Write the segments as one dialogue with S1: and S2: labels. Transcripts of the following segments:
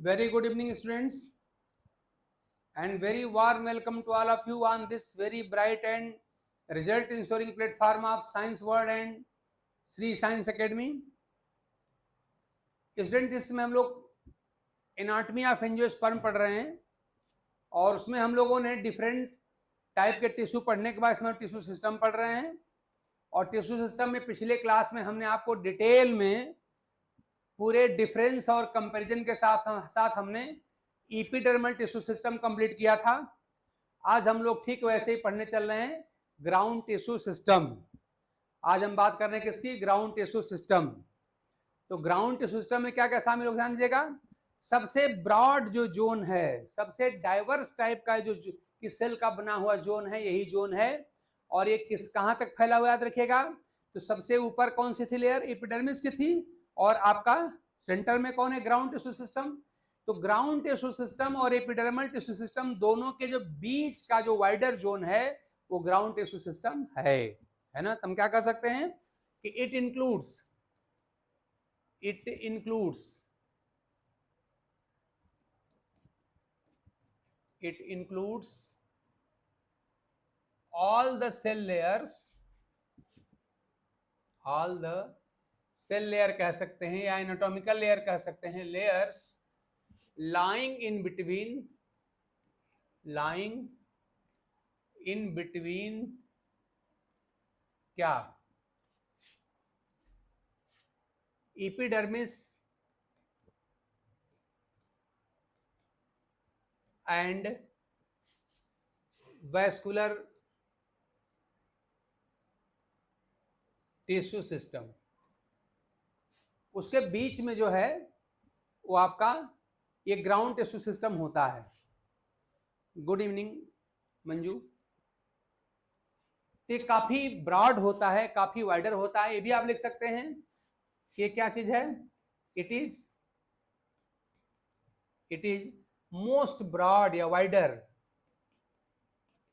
S1: Very good evening, students, and very warm welcome to all of you on this very bright and result ensuring platform of Science World and Sri Science Academy. Student, इसमें हम लोग anatomy of angiosperm पढ़ रहे हैं और उसमें हम लोगों ने डिफरेंट टाइप के टिश्यू पढ़ने के बाद इसमें टिश्यू सिस्टम पढ़ रहे हैं। और टिश्यू सिस्टम में पिछले क्लास में हमने आपको डिटेल में पूरे डिफरेंस और कंपैरिजन के साथ हमने एपिडर्मल टिश्यू सिस्टम कंप्लीट किया था। आज हम लोग ठीक वैसे ही पढ़ने चल रहे हैं ग्राउंड टिश्यू सिस्टम। आज हम बात कर रहे हैं किसकी? Ground tissue system. तो ग्राउंड टिश्यू सिस्टम में क्या क्या शामिल होगा ध्यान दीजिएगा। सबसे ब्रॉड जो जोन है, सबसे डाइवर्स टाइप का जो किस सेल का बना हुआ जोन है, यही जोन है। और ये किस कहां तक फैला हुआ याद रखिएगा। तो सबसे ऊपर कौन सी थी लेयर? एपिडर्मिस की थी। और आपका सेंटर में कौन है? Ground tissue system. तो ग्राउंड टिश्यू सिस्टम और एपिडर्मल टिश्यू सिस्टम दोनों के जो बीच का जो वाइडर जोन है वो ग्राउंड टिश्यू सिस्टम है ना। तो हम क्या कर सकते हैं कि it includes all the cell layer कह सकते हैं या एनाटॉमिकल लेयर कह सकते हैं, लेयर्स lying in between क्या? Epidermis and vascular tissue system, उसके बीच में जो है वो आपका ये ग्राउंड टिश्यू सिस्टम होता है। Good evening Manju. ये काफी ब्रॉड होता है, काफी वाइडर होता है। ये भी आप लिख सकते हैं कि ये क्या चीज है? इट इज मोस्ट ब्रॉड या wider.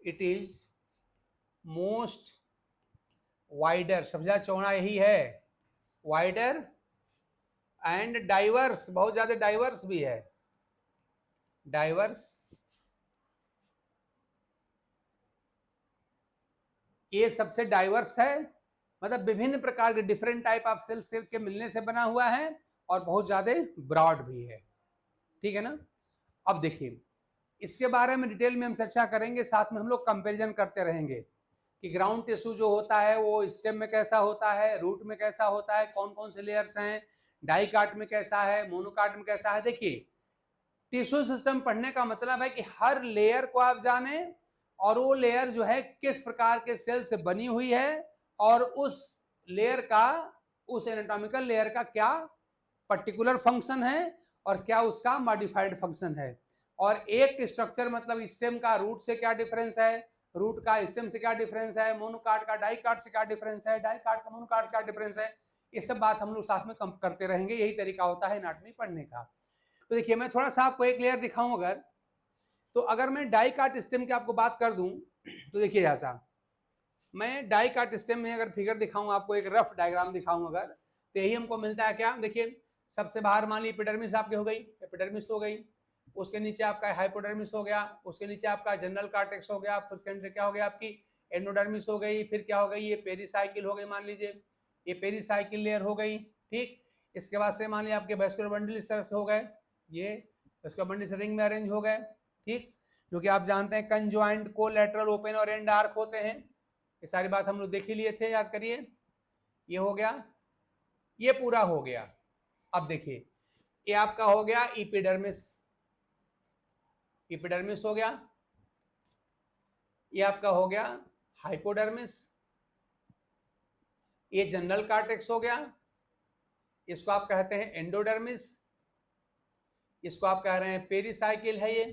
S1: It is most wider, समझा? चौड़ा यही है, वाइडर एंड डाइवर्स, बहुत ज्यादा डाइवर्स भी है। डाइवर्स, ये सबसे डाइवर्स है, मतलब विभिन्न प्रकार के डिफरेंट टाइप ऑफ सेल के मिलने से बना हुआ है और बहुत ज्यादा ब्रॉड भी है। ठीक है ना। अब देखिए इसके बारे में डिटेल में हम चर्चा करेंगे, साथ में हम लोग कंपैरिजन करते रहेंगे कि ग्राउंड टिश्यू जो होता है वो स्टेम में कैसा होता है, रूट में कैसा होता है, कौन कौन से लेयर्स हैं, डाइकाट में कैसा है, मोनोकाट में कैसा है। देखिए टिश्यू सिस्टम पढ़ने का मतलब है कि हर लेयर को आप जाने और वो लेयर जो है किस प्रकार के सेल से बनी हुई है और उस लेयर का, उस एनाटॉमिकल लेयर का क्या पर्टिकुलर फंक्शन है और क्या उसका मॉडिफाइड फंक्शन है। और एक स्ट्रक्चर मतलब स्टेम का रूट से क्या डिफरेंस है, रूट का स्टेम से क्या डिफरेंस है, मोनोकाट का डाइकाट से क्या डिफरेंस है, डाइकाट का मोनोकाट क्या डिफरेंस है, ये सब बात हम लोग साथ में करते रहेंगे। यही तरीका होता है एनाटॉमी पढ़ने का। तो देखिए मैं थोड़ा सा आपको एक लेयर दिखाऊं अगर, तो अगर मैं डाइकाट स्टेम की आपको बात कर दूं तो देखिए ऐसा, मैं डाइकाट स्टेम में अगर फिगर दिखाऊं आपको, एक रफ डायग्राम दिखाऊं अगर, तो यही हमको मिलता है क्या? देखिए सबसे बाहर मान ली एपिडर्मिस आपकी हो गई, एपिडर्मिस हो गई, उसके नीचे आपका हाइपोडर्मिस हो गया, उसके नीचे आपका जनरल कार्टेक्स हो गया, फिर उसके अंदर क्या हो गया आपकी एंडोडर्मिस हो गई, फिर क्या हो गई ये पेरिसाइकिल हो गई, मान लीजिए ये पेरिसाइकिल लेयर हो गई। ठीक, इसके बाद से मान लीजिए आपके वैस्कुलर बंडल इस तरह से हो गए, ये वैस्कुलर बंडल से रिंग में अरेंज हो गए। ठीक, जो कि आप जानते हैं कंजॉइंट, कोलैटरल, ओपन और एंड आर्क होते हैं। ये सारी बात हम लोग देख ही लिए थे, याद करिए। ये हो गया, ये पूरा हो गया। अब देखिए ये आपका हो गया एपिडर्मिस, एपिडर्मिस हो गया, ये आपका हो गया हाइपोडर्मिस, ये जनरल कार्टेक्स हो गया, इसको आप कहते हैं एंडोडर्मिस, इसको आप कह रहे हैं पेरिसाइकिल है, ये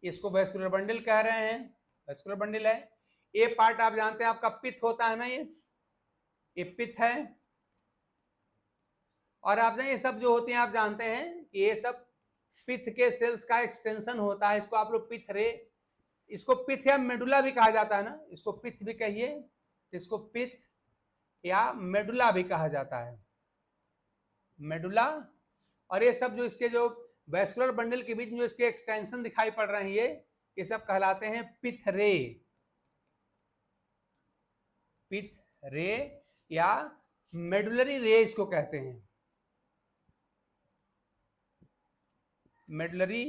S1: इसको वैस्कुलर बंडल कह रहे हैं, वैस्कुलर बंडल है। ये पार्ट आप जानते हैं आपका पिथ होता है ना, ये पिथ है। और आप ये सब जो होते हैं आप जानते हैं ये सब पिथ के सेल्स का एक्सटेंशन होता है। इसको आप लोग पिथ रे, इसको पिथ या मेडुला भी कहा जाता है ना, इसको पिथ भी कहिए, इसको पिथ या मेडुला भी कहा जाता है, मेडुला, और ये सब जो इसके जो वैस्कुलर बंडल के बीच में जो इसके एक्सटेंशन दिखाई पड़ रहे हैं ये सब कहलाते हैं पिथ रे, पिथ रे या मेडुलरी रे इसको कहते हैं, मेडुलरी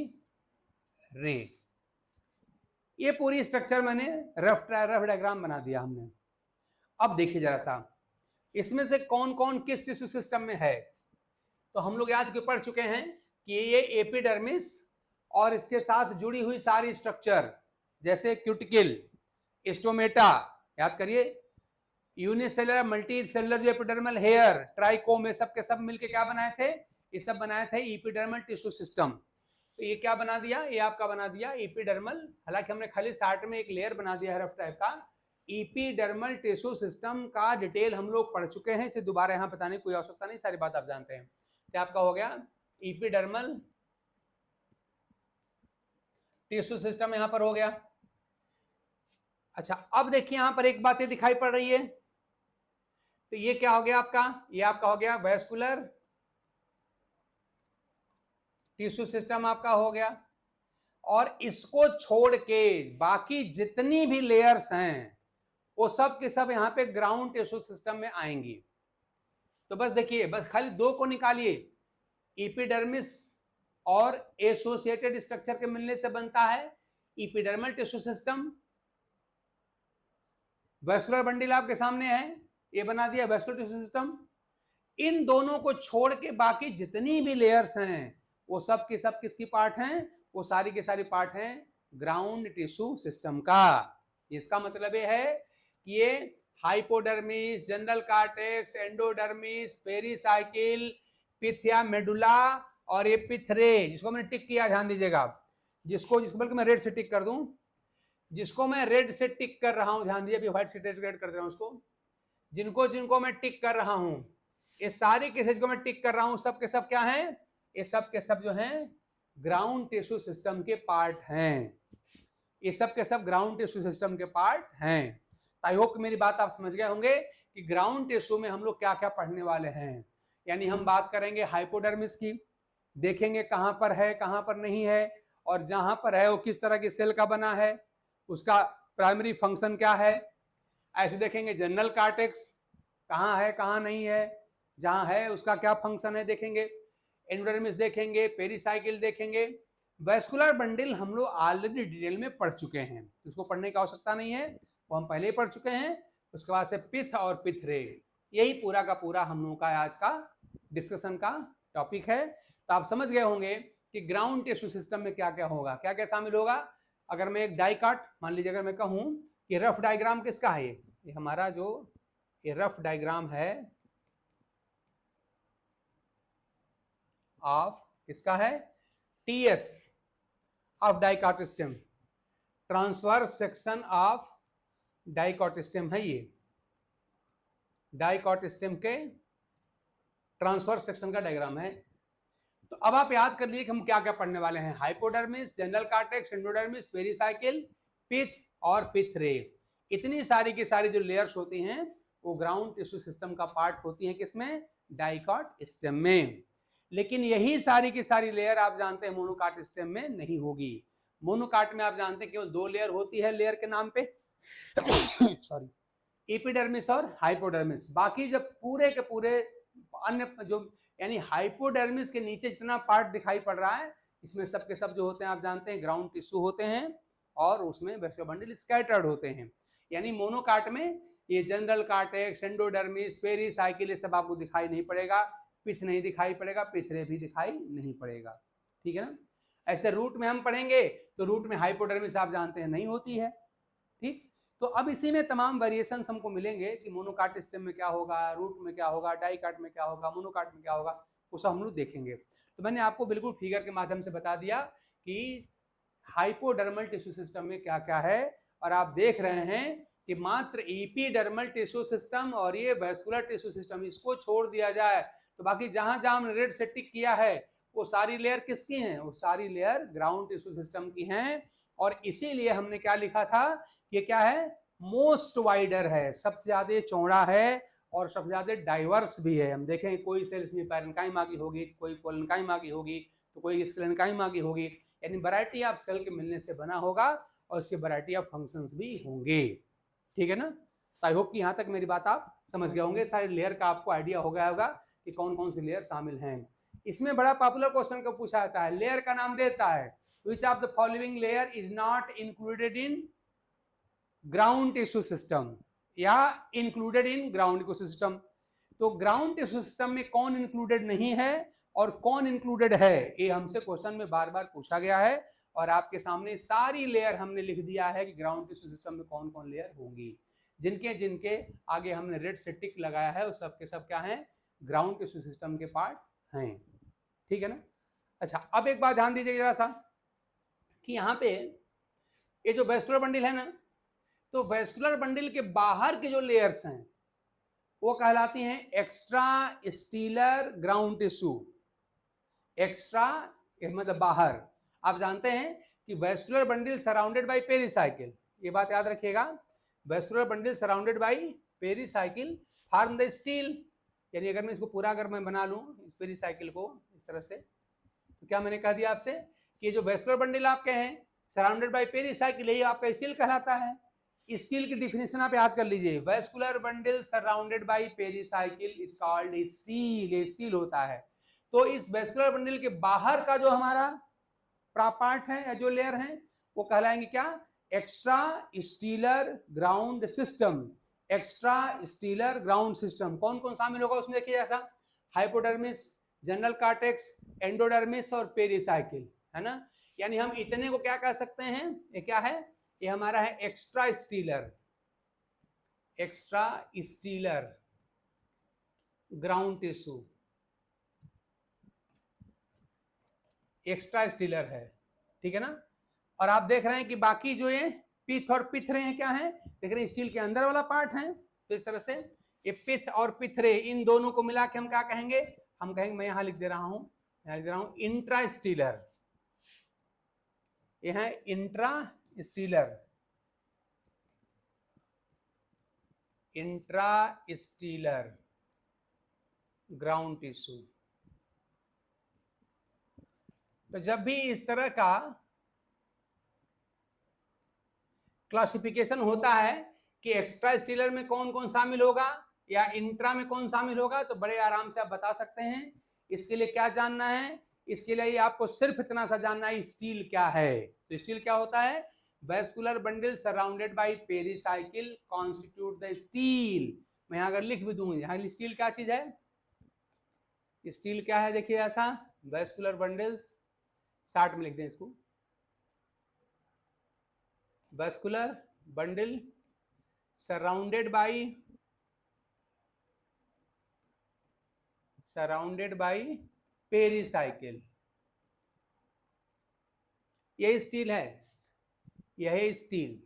S1: रे। ये पूरी स्ट्रक्चर मैंने रफ डायग्राम बना दिया हमने। अब देखिए जरा सा इसमें से कौन कौन किस टिश्यू सिस्टम में है। तो हम लोग याद क्यों पढ़ चुके हैं कि ये एपिडर्मिस और इसके साथ जुड़ी हुई सारी स्ट्रक्चर जैसे क्यूटिकल, स्टोमेटा, याद करिए, यूनिसेलुलर मल्टीसेलुलर जो एपिडर्मल हेयर, ट्राइकोम, ये सब के सब मिलके क्या बनाए थे, ये सब बनाए थे एपिडर्मल टिश्यू सिस्टम। तो ये क्या बना दिया, ये आपका बना दिया एपिडर्मल, हालांकि हमने खाली सार्ट में एक लेयर बना दिया है रफ टाइप का। एपिडर्मल टिश्यू सिस्टम का डिटेल हम लोग पढ़ चुके हैं, इसे दोबारा यहाँ बताने की कोई आवश्यकता नहीं, सारी बात आप जानते हैं। क्या आपका हो गया एपिडर्मल टिश्यू सिस्टम यहां पर हो गया। अच्छा अब देखिए यहां पर एक बात ये दिखाई पड़ रही है, तो ये क्या हो गया आपका, ये आपका हो गया वैस्कुलर टिश्यू सिस्टम आपका हो गया, और इसको छोड़ के बाकी जितनी भी लेयर्स हैं वो सब के सब यहाँ पे ग्राउंड टिश्यू सिस्टम में आएंगी। तो बस देखिए, बस खाली दो को निकालिए, एपिडर्मिस और एसोसिएटेड स्ट्रक्चर के मिलने से बनता है epidermal tissue system. Vascular bundle आपके सामने है, ये बना दिया वैस्कुलर टिश्यू सिस्टम। इन दोनों को छोड़ के बाकी जितनी भी लेयर्स हैं वो सब के सब किसकी पार्ट हैं, वो सारी के सारी पार्ट हैं ग्राउंड टिश्यू सिस्टम का। इसका मतलब ये है कि ये hypodermis, general cortex, endodermis, pericycle, पिथिया, मेडुला और ये पिथरे, जिसको मैंने टिक किया, ध्यान दीजिएगा, जिसको बल्कि मैं रेड से टिक कर दूं, जिसको मैं रेड से टिक कर रहा हूं, ध्यान दीजिए, अभी व्हाइट से रेड कर दे रहा हूं उसको, जिनको मैं टिक कर रहा हूं, ये सारी केसेज को मैं टिक कर रहा हूं, सब के सब क्या हैं, ये सब के सब जो हैं ग्राउंड टिश्यू सिस्टम के पार्ट हैं, ये सब के सब ग्राउंड टिश्यू सिस्टम के पार्ट हैं। आई होप मेरी बात आप समझ गए होंगे कि ग्राउंड टिश्यू में हम लोग क्या क्या पढ़ने वाले हैं। यानी हम बात करेंगे हाइपोडर्मिस की, देखेंगे कहां पर है कहां पर नहीं है, और जहां पर है वो किस तरह की सेल का बना है, उसका प्राइमरी फंक्शन क्या है। ऐसे देखेंगे जनरल कार्टेक्स कहाँ है कहाँ नहीं है, जहां है उसका क्या फंक्शन है देखेंगे, एंडोडर्मिस देखेंगे, पेरिसाइकिल देखेंगे। वैस्कुलर बंडल हम लोग ऑलरेडी डिटेल में पढ़ चुके हैं, उसको पढ़ने की आवश्यकता नहीं है, वो हम पहले ही पढ़ चुके हैं। उसके बाद से पिथ और पिथरे, यही पूरा का पूरा हम लोगों का आज का डिस्कशन का टॉपिक है। तो आप समझ गए होंगे कि ग्राउंड टिश्यू सिस्टम में क्या क्या होगा, क्या क्या शामिल होगा। अगर मैं एक डाई काट, मान लीजिए अगर मैं कहूं कि रफ डायग्राम किसका है, ये हमारा जो ये रफ डायग्राम है ऑफ किसका है, TS of dicot stem, transverse section of dicot stem है, ये डाइकॉट स्टेम के ट्रांसवर्स सेक्शन का डायग्राम है। तो अब आप याद कर लीजिए कि हम क्या क्या पढ़ने वाले हैं, hypodermis, general cortex, endodermis, pericycle, pith और पिथरे, इतनी सारी की सारी जो लेयर्स होती हैं वो ग्राउंड टिश्यू सिस्टम का पार्ट होती हैं, किसमें, डाइकॉट स्टेम में। लेकिन यही सारी की सारी लेयर आप जानते हैं मोनोकाट स्टेम में नहीं होगी। मोनोकाट में आप जानते हैं केवल दो लेयर होती है लेयर के नाम पे सॉरी, एपिडर्मिस और हाइपोडर्मिस। बाकी जब पूरे के पूरे अन्य जो यानी हाइपोडर्मिस के नीचे जितना पार्ट दिखाई पड़ रहा है, इसमें सब के सब जो होते हैं आप जानते हैं ग्राउंड टिश्यू होते हैं, और उसमें वैस्कुलर बंडल स्कैटर्ड होते हैं। यानी मोनोकाट में ये जनरल कार्टेक्स, एंडोडर्मिस, पेरिसाइकिल, ये सब आपको दिखाई नहीं पड़ेगा, पिथ नहीं दिखाई पड़ेगा, पिथरे भी दिखाई नहीं पड़ेगा, ठीक है ना। ऐसे रूट में हम पढ़ेंगे तो रूट में हाइपोडर्मिस आप जानते हैं नहीं होती है, ठीक। तो अब इसी में तमाम वेरिएशंस हमको मिलेंगे कि मोनोकाट स्टेम में क्या होगा, रूट में क्या होगा, डाइकाट में क्या होगा, मोनोकाट में क्या होगा, वो सब हम लोग देखेंगे। तो मैंने आपको बिल्कुल फिगर के माध्यम से बता दिया कि हाइपोडर्मल टिश्यू सिस्टम में क्या क्या है, और आप देख रहे हैं कि मात्र एपिडर्मल टिश्यू सिस्टम और ये वैस्कुलर टिश्यू सिस्टम, इसको छोड़ दिया जाए तो बाकी जहां जहां हमने रेड से टिक किया है वो सारी लेयर किसकी हैं, वो सारी लेयर ग्राउंड टिश्यू सिस्टम की हैं। और इसीलिए हमने क्या लिखा था, ये क्या है, मोस्ट वाइडर है, सबसे ज्यादा चौड़ा है, और सबसे ज़्यादा डाइवर्स भी है। हम देखें कोई सेल इसमें पैरेन्काइमा की होगी, कोई कोलेनकाइमा की होगी, तो कोई स्क्लेरेन्काइमा की होगी, यानी वैरायटी ऑफ सेल के मिलने से बना होगा और इसके वैरायटी ऑफ फंक्शंस भी होंगे। ठीक है ना? तो आई होप कि यहाँ तक मेरी बात आप समझ गए होंगे, सारे लेयर का आपको आइडिया हो गया होगा कि कौन कौन से लेयर शामिल हैं। इसमें बड़ा पॉपुलर क्वेश्चन को पूछा जाता है, लेयर का नाम देता है, which of the following layer is not included in ground tissue system या included in ground tissue system। तो ग्राउंड टिश्यू सिस्टम में कौन इंक्लूडेड नहीं है और कौन इंक्लूडेड है, ये हमसे क्वेश्चन में बार बार पूछा गया है और आपके सामने सारी लेयर हमने लिख दिया है कि ग्राउंड टिश्यू सिस्टम में कौन कौन लेयर होंगी। जिनके जिनके आगे हमने रेड से टिक लगाया है उस सब के सब क्या है, ग्राउंड टिश्यू सिस्टम के पार्ट हैं। ठीक है ना? अच्छा, अब एक बात ध्यान दीजिए जरा सा कि यहाँ पे ये जो वेस्कुलर बंडल है ना, तो वेस्कुलर बंडल के बाहर के जो लेयर्स हैं वो कहलाती हैं extra stealer ground tissue. Extra मतलब बाहर। आप जानते हैं कि vascular bundle surrounded by pericycle, ये बात याद रखिएगा, vascular bundle surrounded by pericycle form the steel. यानी अगर मैं इसको पूरा अगर मैं बना लूं इस पेरिसाइकिल को इस तरह से, तो क्या मैंने कह दिया आपसे कि जो वेस्कुलर बंडल आपके हैं सराउंडेड बाय पेरिसाइकिल, यही आपका स्टील कहलाता है। स्टील की डिफिनेशन आप याद कर लीजिए, vascular bundle surrounded by pericycle is called steel, ये स्टील होता है। तो इस वेस्कुलर बंडल के बाहर का जो हमारा पार्ट है या जो लेयर है वो कहलाएंगे क्या, extra stealer ground system. Extra stealer ground system कौन कौन शामिल होगा उसमें, देखिए ऐसा, हाइपोडर्मिस, जनरल कार्टेक्स, एंडोडर्मिस और पेरिसाइकिल, है ना। यानी हम इतने को क्या कह सकते हैं, ये क्या है, ये हमारा है extra stealer, extra stealer ground tissue, extra stealer है। ठीक है ना। और आप देख रहे हैं कि बाकी जो ये पिथ और पिथरे हैं क्या है, देख रहे हैं स्टील के अंदर वाला पार्ट है। तो इस तरह से ये पिथ और पिथरे, इन दोनों को मिला के हम क्या कहेंगे, हम कहेंगे, मैं यहां लिख दे रहा हूं, यहां लिख दे रहा हूं इंट्रा स्टीलर। ये है intra stealer, intra stealer ground tissue. तो जब भी इस तरह का क्लासिफिकेशन होता है कि एक्स्ट्रा स्टीलर में कौन कौन शामिल होगा या इंट्रा में कौन शामिल होगा, तो बड़े आराम से आप बता सकते हैं। इसके लिए क्या जानना है, इसके लिए आपको सिर्फ इतना सा जानना है, स्टील क्या है। तो स्टील क्या होता है, vascular bundle surrounded by pericycle constitute the steel. मैं यहां अगर लिख भी दूंगा, यहाँ स्टील क्या चीज है, स्टील क्या है, देखिए ऐसा, वेस्कुलर बंडल्स, शार्ट में लिख दें इसको, vascular bundle surrounded by pericycle, यही स्टील है, यही steel.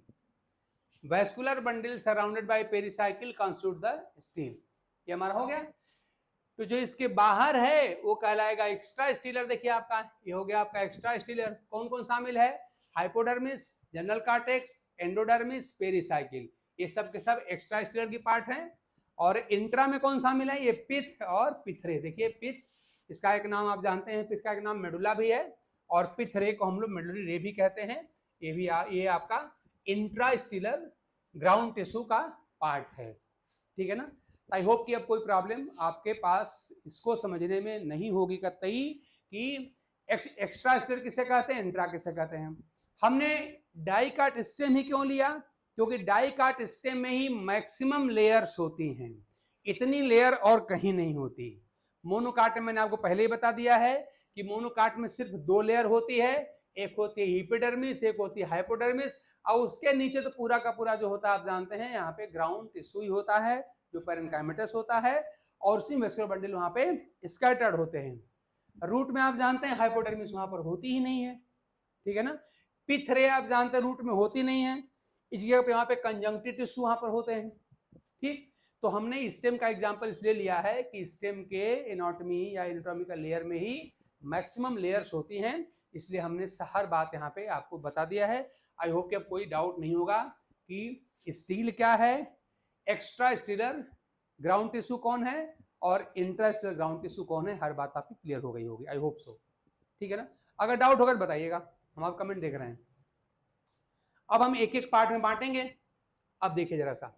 S1: Vascular bundle surrounded by pericycle constitute the steel, ये हमारा हो गया। तो जो इसके बाहर है वो कहलाएगा एक्स्ट्रा स्टीलर। देखिए आपका ये हो गया आपका एक्स्ट्रा स्टीलर। कौन कौन शामिल है, hypodermis, general cortex, endodermis, pericycle, ये सब के सब एक्स्ट्रा स्टीलर की पार्ट है। और इंट्रा में कौन शामिल है, ये पिथ और पिथरे। देखिए पिथ, इसका एक नाम आप जानते हैं, पिथ का एक नाम मेडुला भी है, और पिथरे को हम लोग मेडुलरी रे भी कहते हैं। ये भी ये आपका इंट्रा स्टीलर ग्राउंड टिश्यू का पार्ट है। ठीक है ना। आई होप कि अब कोई प्रॉब्लम आपके पास इसको समझने में नहीं होगी कतई कि एक्स्ट्रा स्टीलर किसे कहते हैं, इंट्रा किसे कहते हैं। हमने डाई काट स्टेम ही क्यों लिया, क्योंकि डाई काट स्टेम में ही मैक्सिमम लेयर्स होती हैं, इतनी लेयर और कहीं नहीं होती। मोनोकाट में मैंने आपको पहले ही बता दिया है कि मोनोकाट में सिर्फ 2 लेयर होती है, एक होती है हिपोडर्मिस, एक होती है हाइपोडर्मिस, और उसके नीचे तो पूरा का पूरा जो होता है आप जानते हैं, यहाँ पे ग्राउंड टिश्यू ही होता है जो पैरेन्काइमेटस होता है, और उसी वेस्कुलर बंडल वहां पे स्कैटर्ड होते हैं। रूट में आप जानते हैं हाइपोडर्मिस वहां पर होती ही नहीं है। ठीक है ना। पिथरे आप जानते हैं रूट में होती नहीं है, इस जगह पे वहां पे कंजंक्टिव टिश्यू वहां पर होते हैं। ठीक, तो हमने स्टेम का एग्जांपल इसलिए लिया है कि स्टेम के एनाटॉमी या एनाटॉमिकल लेयर में ही मैक्सिमम लेयर्स होती हैं, इसलिए हमने हर बात यहाँ पे आपको बता दिया है। आई होप कि अब कोई डाउट नहीं होगा कि स्टील क्या है, एक्स्ट्रा स्टीलर ग्राउंड टिश्यू कौन है और इंट्रास्टेलर ग्राउंड टिश्यू कौन है, हर बात आपकी क्लियर हो गई होगी, आई होप सो। ठीक है ना, अगर डाउट होगा तो बताइएगा, हम आप कमेंट देख रहे हैं। अब हम एक एक पार्ट में बांटेंगे। अब देखिए जरा सा,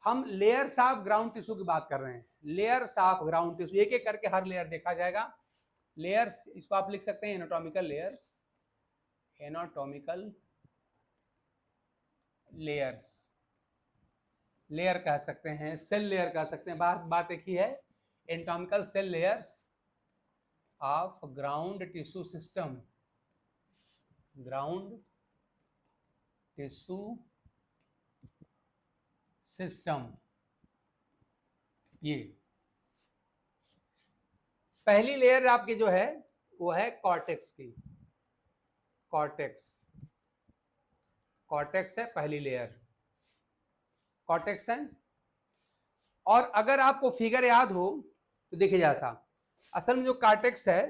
S1: हम लेयर्स ऑफ ग्राउंड टिश्यू की बात कर रहे हैं, लेयर्स ऑफ ग्राउंड टिश्यू, एक एक करके हर लेयर देखा जाएगा। लेयर्स, इसको आप लिख सकते हैं anatomical layers, anatomical layers, layer कह सकते हैं, सेल लेयर कह सकते हैं, बात एक ही है, anatomical cell layers of ground tissue system, ground tissue system. ये पहली लेयर आपकी जो है वो है कॉर्टेक्स की, कॉर्टेक्स, कॉर्टेक्स है पहली लेयर, कॉर्टेक्स है। और अगर आपको फिगर याद हो तो देखिए जैसा, असल में जो कॉर्टेक्स है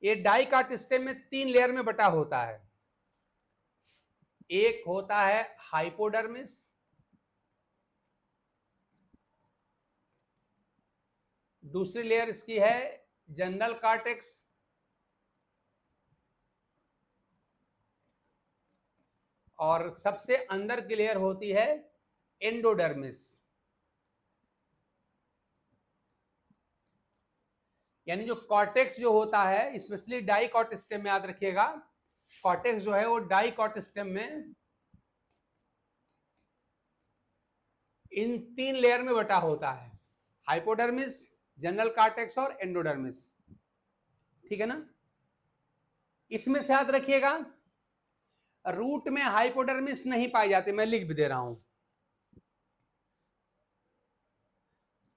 S1: ये डाइकॉट सिस्टम में 3 लेयर में बटा होता है। एक होता है हाइपोडर्मिस, दूसरी लेयर इसकी है जनरल कॉर्टेक्स, और सबसे अंदर की लेयर होती है एंडोडर्मिस। यानी जो कॉर्टेक्स जो होता है, स्पेशली डाइकॉट सिस्टम में याद रखिएगा, कॉर्टेक्स जो है वो डाइकॉट सिस्टम में इन 3 लेयर में बटा होता है, हाइपोडर्मिस, जनरल कॉर्टेक्स और एंडोडर्मिस। ठीक है ना, इसमें से याद रखिएगा रूट में हाइपोडर्मिस नहीं पाई जाती, मैं लिख भी दे रहा हूं,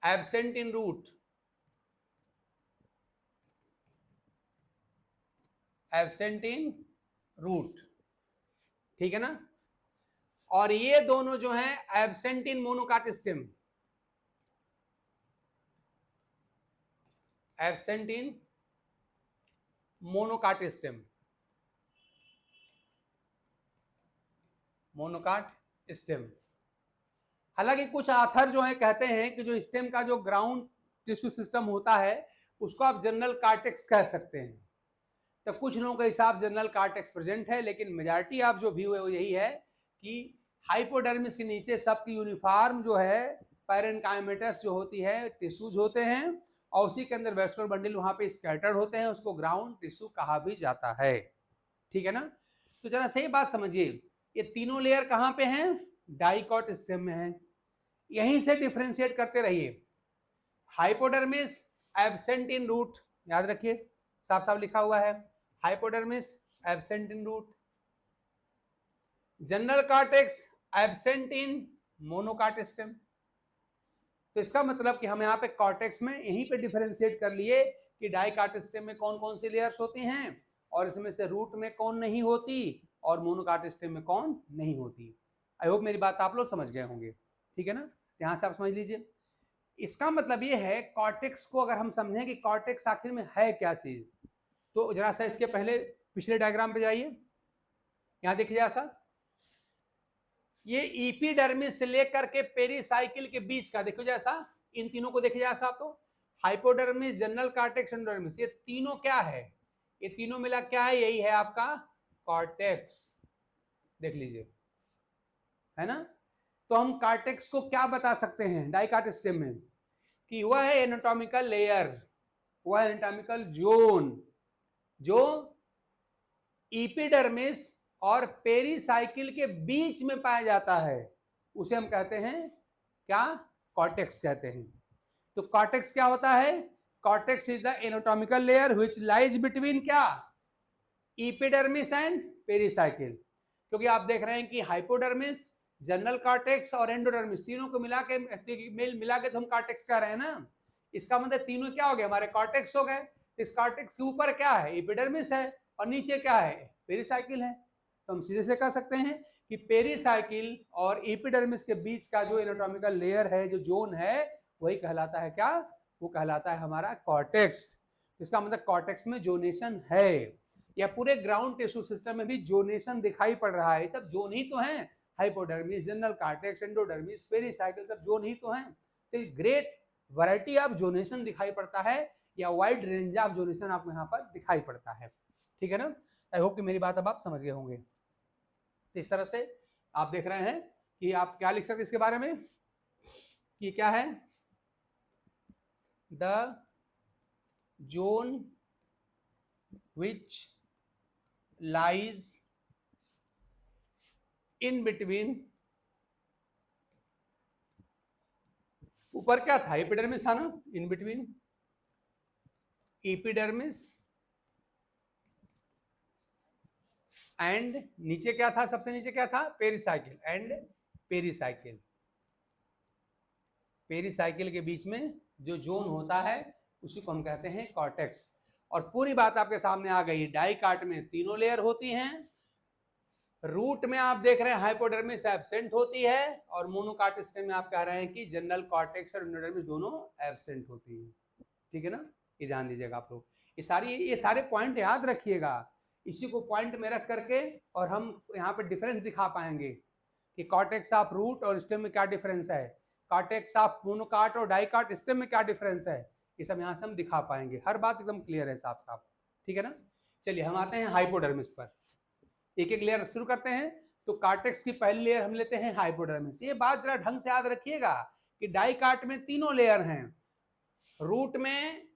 S1: absent in root, absent in root. ठीक है ना, और ये दोनों जो हैं absent in monocot stem, absent in monocot stem, monocot stem. हालांकि कुछ आथर जो है कहते हैं कि जो स्टेम का जो ग्राउंड टिश्यू सिस्टम होता है उसको आप जनरल कॉर्टेक्स कह सकते हैं। तो कुछ लोगों के हिसाब जनरल कॉर्टेक्स प्रेजेंट है, लेकिन मेजॉरिटी आप जो व्यू है वो यही है कि हाइपोडर्मिस के नीचे सबकी यूनिफॉर्म जो है पैरेन्काइमेटस जो होती है टिश्यूज होते हैं, और उसी के अंदर वेस्कुलर बंडल वहां पे स्कैटर्ड होते हैं, उसको ग्राउंड टिश्यू कहा भी जाता है। ठीक है ना, तो जरा सही बात समझिए, ये तीनों लेयर कहां पे हैं, डाइकॉट स्टेम में है। यहीं से डिफरेंशिएट करते रहिए, हाइपोडर्मिस एब्सेंट इन रूट, याद रखिए साफ साफ लिखा हुआ है, hypodermis absent in root, general cortex absent in monocot stem. तो इसका मतलब कि हम यहाँ पे कॉर्टेक्स में यहीं पे डिफरेंशिएट कर लिए कि डाइकॉट स्टेम में कौन कौन सी लेयर्स होती हैं, और इसमें से रूट में कौन नहीं होती, और मोनोकाट स्टेम में कौन नहीं होती। आई होप मेरी बात आप लोग समझ गए होंगे। ठीक है ना, यहाँ से आप समझ लीजिए। इसका मतलब ये है कॉर्टेक्स को अगर हम समझें कि कॉर्टेक्स आखिर में है क्या चीज, तो जरा सा इसके पहले पिछले डायग्राम पे जाइए, यहाँ देखिए जरा सा, ये इपिडर्मिस से लेकर के पेरिसाइकिल के बीच का देखो जैसा, इन तीनों को देखिए जैसा, तो हाइपोडर्मिस, जनरल कॉर्टेक्स, एंडोडर्मिस, ये तीनों क्या है, ये तीनों मिला क्या है, यही है आपका कॉर्टेक्स। देख लीजिए, है ना। तो हम कॉर्टेक्स को क्या बता सकते हैं डाइकॉट स्टेम में, कि वह है एनाटॉमिकल लेयर, वह है एनाटॉमिकल जोन जो इपिडर्मिस और पेरिसाइकिल के बीच में पाया जाता है, उसे हम कहते हैं क्या, कॉर्टेक्स कहते हैं। तो कॉर्टेक्स क्या होता है, cortex is the anatomical layer which lies between क्या, इपिडर्मिस एंड पेरिसाइकिल। क्योंकि आप देख रहे हैं कि हाइपोडर्मिस, जनरल कॉर्टेक्स और एंडोडर्मिस तीनों को मिला के मिला के तो हम कॉर्टेक्स कह रहे हैं ना। इसका मतलब तीनों क्या हो गए, हमारे कॉर्टेक्स हो गए। इस कॉर्टेक्स के ऊपर क्या है, इपिडर्मिस है, और नीचे क्या है, पेरिसाइकिल है। तो हम सीधे से कह सकते हैं कि पेरिसाइकिल और एपिडर्मिस के बीच का जो एनाटॉमिकल लेयर है, जो जोन है, वही कहलाता है क्या, वो कहलाता है हमारा कॉर्टेक्स। इसका मतलब कॉर्टेक्स में जोनेशन है, या पूरे ग्राउंड टिश्यू सिस्टम में भी जोनेशन दिखाई पड़ रहा है। सब जोन ही तो है, hypodermis, general cortex, endodermis, pericycle, सब जोन ही तो हैं। तो ग्रेट वैरायटी ऑफ जोनेशन दिखाई पड़ता है, या वाइड रेंज ऑफ जोनेशन आपको यहाँ पर दिखाई पड़ता है। ठीक है ना? आई होप कि मेरी बात अब आप समझ गए होंगे। तो इस तरह से आप देख रहे हैं कि आप क्या लिख सकते इसके बारे में कि क्या है, the zone which lies in between, ऊपर क्या था, एपिडर्मिस था ना, इन बिटवीन एपिडर्मिस एंड नीचे क्या था, सबसे नीचे क्या था, पेरिसाइकिल एंड पेरिसाइकिल। पेरिसाइकिल के बीच में जो जोन होता है उसी को हम कहते हैं कॉर्टेक्स। और पूरी बात आपके सामने आ गई। डाइकाट में तीनों लेयर होती हैं, रूट में आप देख रहे हैं हाइपोडर्मिस एब्सेंट होती है, और मोनोकाट स्टेम में आप कह रहे हैं कि जनरल कॉर्टेक्स और एंडोडर्मिस दोनों एब्सेंट होती है। ठीक है ना? ये ध्यान दीजिएगा आप लोग, ये सारे पॉइंट याद रखिएगा। इसी को पॉइंट में रख करके और हम यहाँ पे डिफरेंस दिखा पाएंगे कि कॉर्टेक्स ऑफ रूट और स्टेम में क्या डिफरेंस है, कॉर्टेक्स ऑफ मोनोकाट और डाइकाट स्टेम में क्या डिफरेंस है, ये सब यहाँ से हम दिखा पाएंगे। हर बात एकदम क्लियर है साफ साफ। ठीक है ना? चलिए हम आते हैं हाइपोडर्मिस पर, एक एक लेयर शुरू करते हैं। तो कॉर्टेक्स की पहली लेयर हम लेते हैं हाइपोडर्मिस। ये बात जरा ढंग से याद रखिएगा कि डाइकाट में तीनों लेयर हैं, रूट में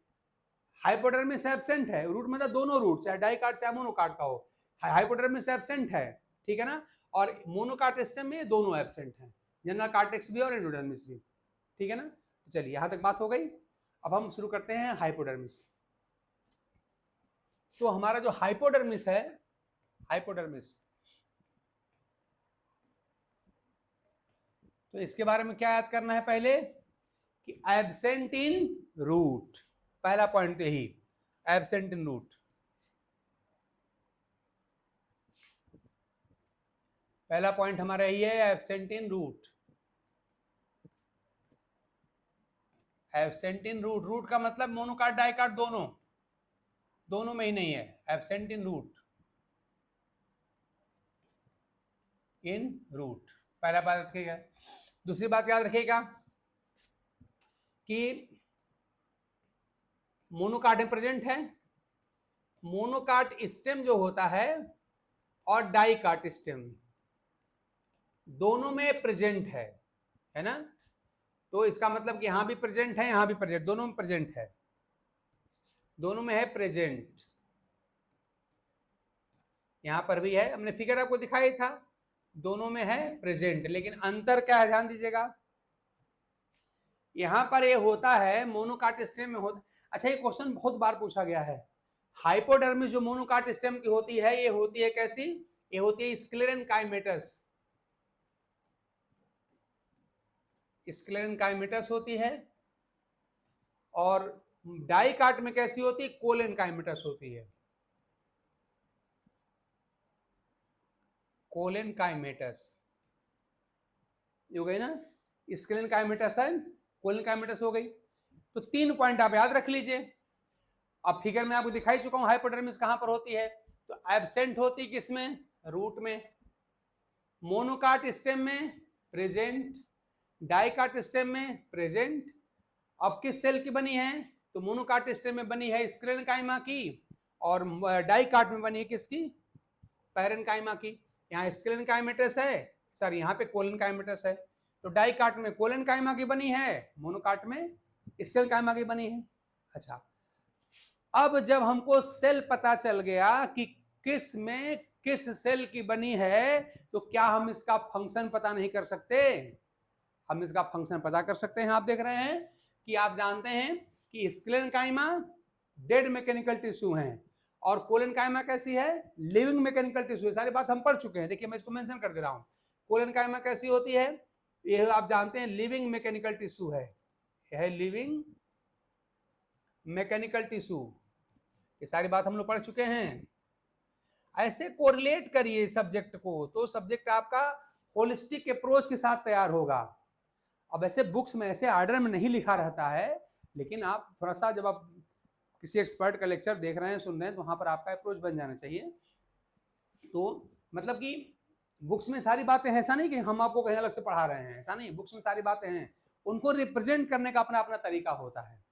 S1: हाइपोडर्मिस एब्सेंट है, रूट मतलब दोनों रूट, चाहे डाइकाट चाहे मोनोकाट का हो, हाइपोडर्मिस एब्सेंट है। ठीक है ना? और मोनोकाट स्टेम में दोनों एब्सेंट हैं, जनरल कॉर्टेक्स भी और एंडोडर्मिस भी। ठीक है ना? चलिए यहां तक बात हो गई। अब हम शुरू करते हैं हाइपोडर्मिस। तो हमारा जो हाइपोडर्मिस है, हाइपोडर्मिस, तो इसके बारे में क्या याद करना है पहले कि एब्सेंट इन रूट, पहला पॉइंट तो यही, एब्सेंट इन रूट। पहला पॉइंट हमारा यही है, absent in root. Absent in root, root का मतलब मोनोकाट डाइकाट दोनों में ही नहीं है, absent in root, in root, पहला बात रखिएगा। दूसरी बात याद रखिएगा कि मोनोकाट में प्रेजेंट है, मोनोकाट स्टेम जो होता है और डाइकाट स्टेम दोनों में प्रेजेंट है ना? तो इसका मतलब कि यहां भी प्रेजेंट है, यहां भी प्रेजेंट, दोनों में प्रेजेंट है, दोनों में है प्रेजेंट, यहां पर भी है, हमने फिगर आपको दिखाई था, दोनों में है प्रेजेंट। लेकिन अंतर क्या है ध्यान दीजिएगा, यहां पर ये होता है मोनोकाट स्टेम में होता। अच्छा, ये क्वेश्चन बहुत बार पूछा गया है, हाइपोडर्मिस जो मोनोकाट स्टेम की होती है, ये होती है कैसी, ये होती है स्क्लेरेनकाइमेटस, स्क्लेरेनकाइमेटस होती है। और डाइकाट में कैसी होती है, कोलेनकाइमेटस होती है, कोलेनकाइमेटस, ये हो गई ना, स्क्लेरेनकाइमेटस है, कोलेनकाइमेटस हो गई। तो 3 पॉइंट आप याद रख लीजिए। अब फिगर में आपको दिखाई चुका हूं हाइपोडर्मिस कहां पर होती है, तो एब्सेंट होती किसमें, रूट में, मोनोकाट स्टेम में प्रेजेंट, डाइकाट स्टेम में प्रेजेंट। अब किस सेल की बनी है, तो मोनोकाट स्टेम में बनी है स्क्लेरेनकाइमा की, और डाइकाट में बनी है किसकी, पैरेनकाइमा की। यहाँ स्क्लेरेनकाइमेटस है, सॉरी यहाँ पे कोलेनकाइमेटस है, तो डाइकाट में कोलेनकाइमा की बनी है, मोनोकाट में स्क्लेरेनकाइमा की बनी है। अच्छा, अब जब हमको सेल पता चल गया कि किस में किस सेल की बनी है, तो क्या हम इसका फंक्शन पता नहीं कर सकते, हम इसका फंक्शन पता कर सकते हैं। आप देख रहे हैं कि आप जानते हैं कि स्क्लेरेनकाइमा डेड मैकेनिकल टिश्यू है और कोलेनकाइमा कैसी है, लिविंग मैकेनिकल टिश्यू है। सारी बात हम पढ़ चुके हैं, देखिए मैं इसको मेंशन कर दे रहा हूं। कोलेनकाइमा कैसी होती है, ये आप जानते हैं लिविंग मैकेनिकल टिश्यू है, यह लिविंग मैकेनिकल टिश्यू, ये सारी बात हम लोग पढ़ चुके हैं। ऐसे कोरिलेट करिए सब्जेक्ट को, तो सब्जेक्ट आपका होलिस्टिक अप्रोच के साथ तैयार होगा। अब ऐसे बुक्स में ऐसे ऑर्डर में नहीं लिखा रहता है, लेकिन आप थोड़ा सा जब आप किसी एक्सपर्ट का लेक्चर देख रहे हैं, सुन रहे हैं, तो वहां पर आपका अप्रोच बन जाना चाहिए। तो मतलब कि बुक्स में सारी बातें हैं, ऐसा नहीं कि हम आपको कहीं अलग से पढ़ा रहे हैं, ऐसा नहीं, बुक्स में सारी बातें हैं, उनको रिप्रेजेंट करने का अपना अपना तरीका होता है।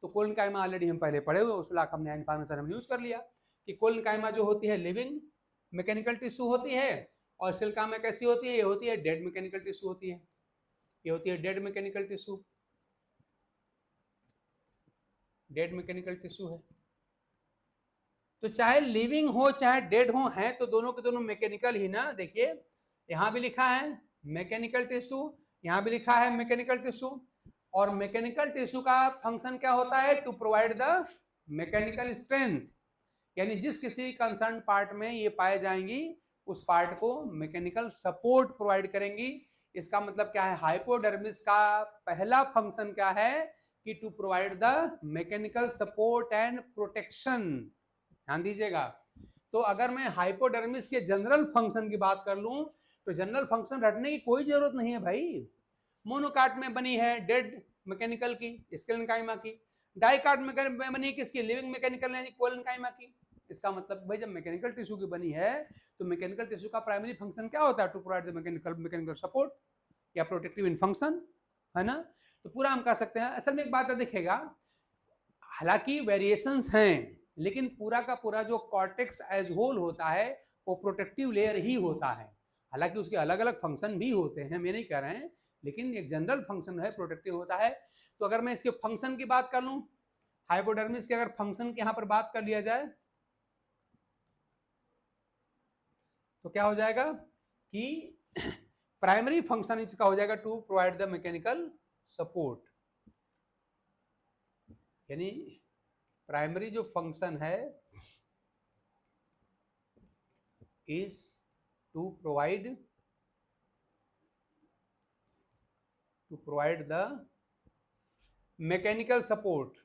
S1: तो कोलन काइमा ऑलरेडी हम पहले पढ़े हुए, उस लाख हमने इन्फॉर्मेशन हम यूज कर लिया कि कोलन काइमा जो होती है लिविंग मैकेनिकल टिश्यू होती है, और सेल काइमा कैसी होती है, ये होती है डेड मैकेनिकल टिश्यू होती है, ये होती है dead mechanical tissue, dead mechanical tissue है। तो चाहे लिविंग हो चाहे डेड हो, है तो दोनों के दोनों मैकेनिकल ही ना। देखिए यहां भी लिखा है मैकेनिकल टिश्यू, यहां भी लिखा है मैकेनिकल टिश्यू, और मैकेनिकल टिश्यू का फंक्शन क्या होता है, to provide the mechanical strength, यानी जिस किसी कंसर्न पार्ट में ये पाए जाएंगी उस पार्ट को मैकेनिकल सपोर्ट प्रोवाइड करेंगी। इसका मतलब क्या है, हाइपोडर्मिस का पहला फंक्शन क्या है कि to provide the mechanical support and protection. ध्यान दीजिएगा। तो अगर मैं हाइपोडर्मिस के जनरल फंक्शन की बात कर लूं तो जनरल फंक्शन रटने की कोई जरूरत नहीं है भाई। मोनोकाट में बनी है डेड मैकेनिकल की, स्केलन काइमा की, डाइकाट में बनी किसकी, लिविंग मैकेनिकल यानी कोलन काइमा की। इसका मतलब भाई जब मैकेनिकल टिश्यू की बनी है तो मैकेनिकल टिश्यू का प्राइमरी फंक्शन क्या होता है, to provide the mechanical support या प्रोटेक्टिव इन फंक्शन, है ना। तो पूरा हम कह सकते हैं। असल में एक बात दिखेगा, हालांकि वेरिएशंस हैं, लेकिन पूरा का पूरा जो कॉर्टेक्स एज होल होता है वो प्रोटेक्टिव लेयर ही होता है। हालांकि उसके अलग अलग फंक्शन भी होते हैं, मैं नहीं कह रहे हैं, लेकिन एक जनरल फंक्शन है प्रोटेक्टिव होता है। तो अगर मैं इसके फंक्शन की बात कर लूं, हाइपोडर्मिस के अगर फंक्शन की यहां पर बात कर लिया जाए तो क्या हो जाएगा कि प्राइमरी फंक्शन इसका हो जाएगा to provide the mechanical support, यानी प्राइमरी जो फंक्शन है is to provide the mechanical support,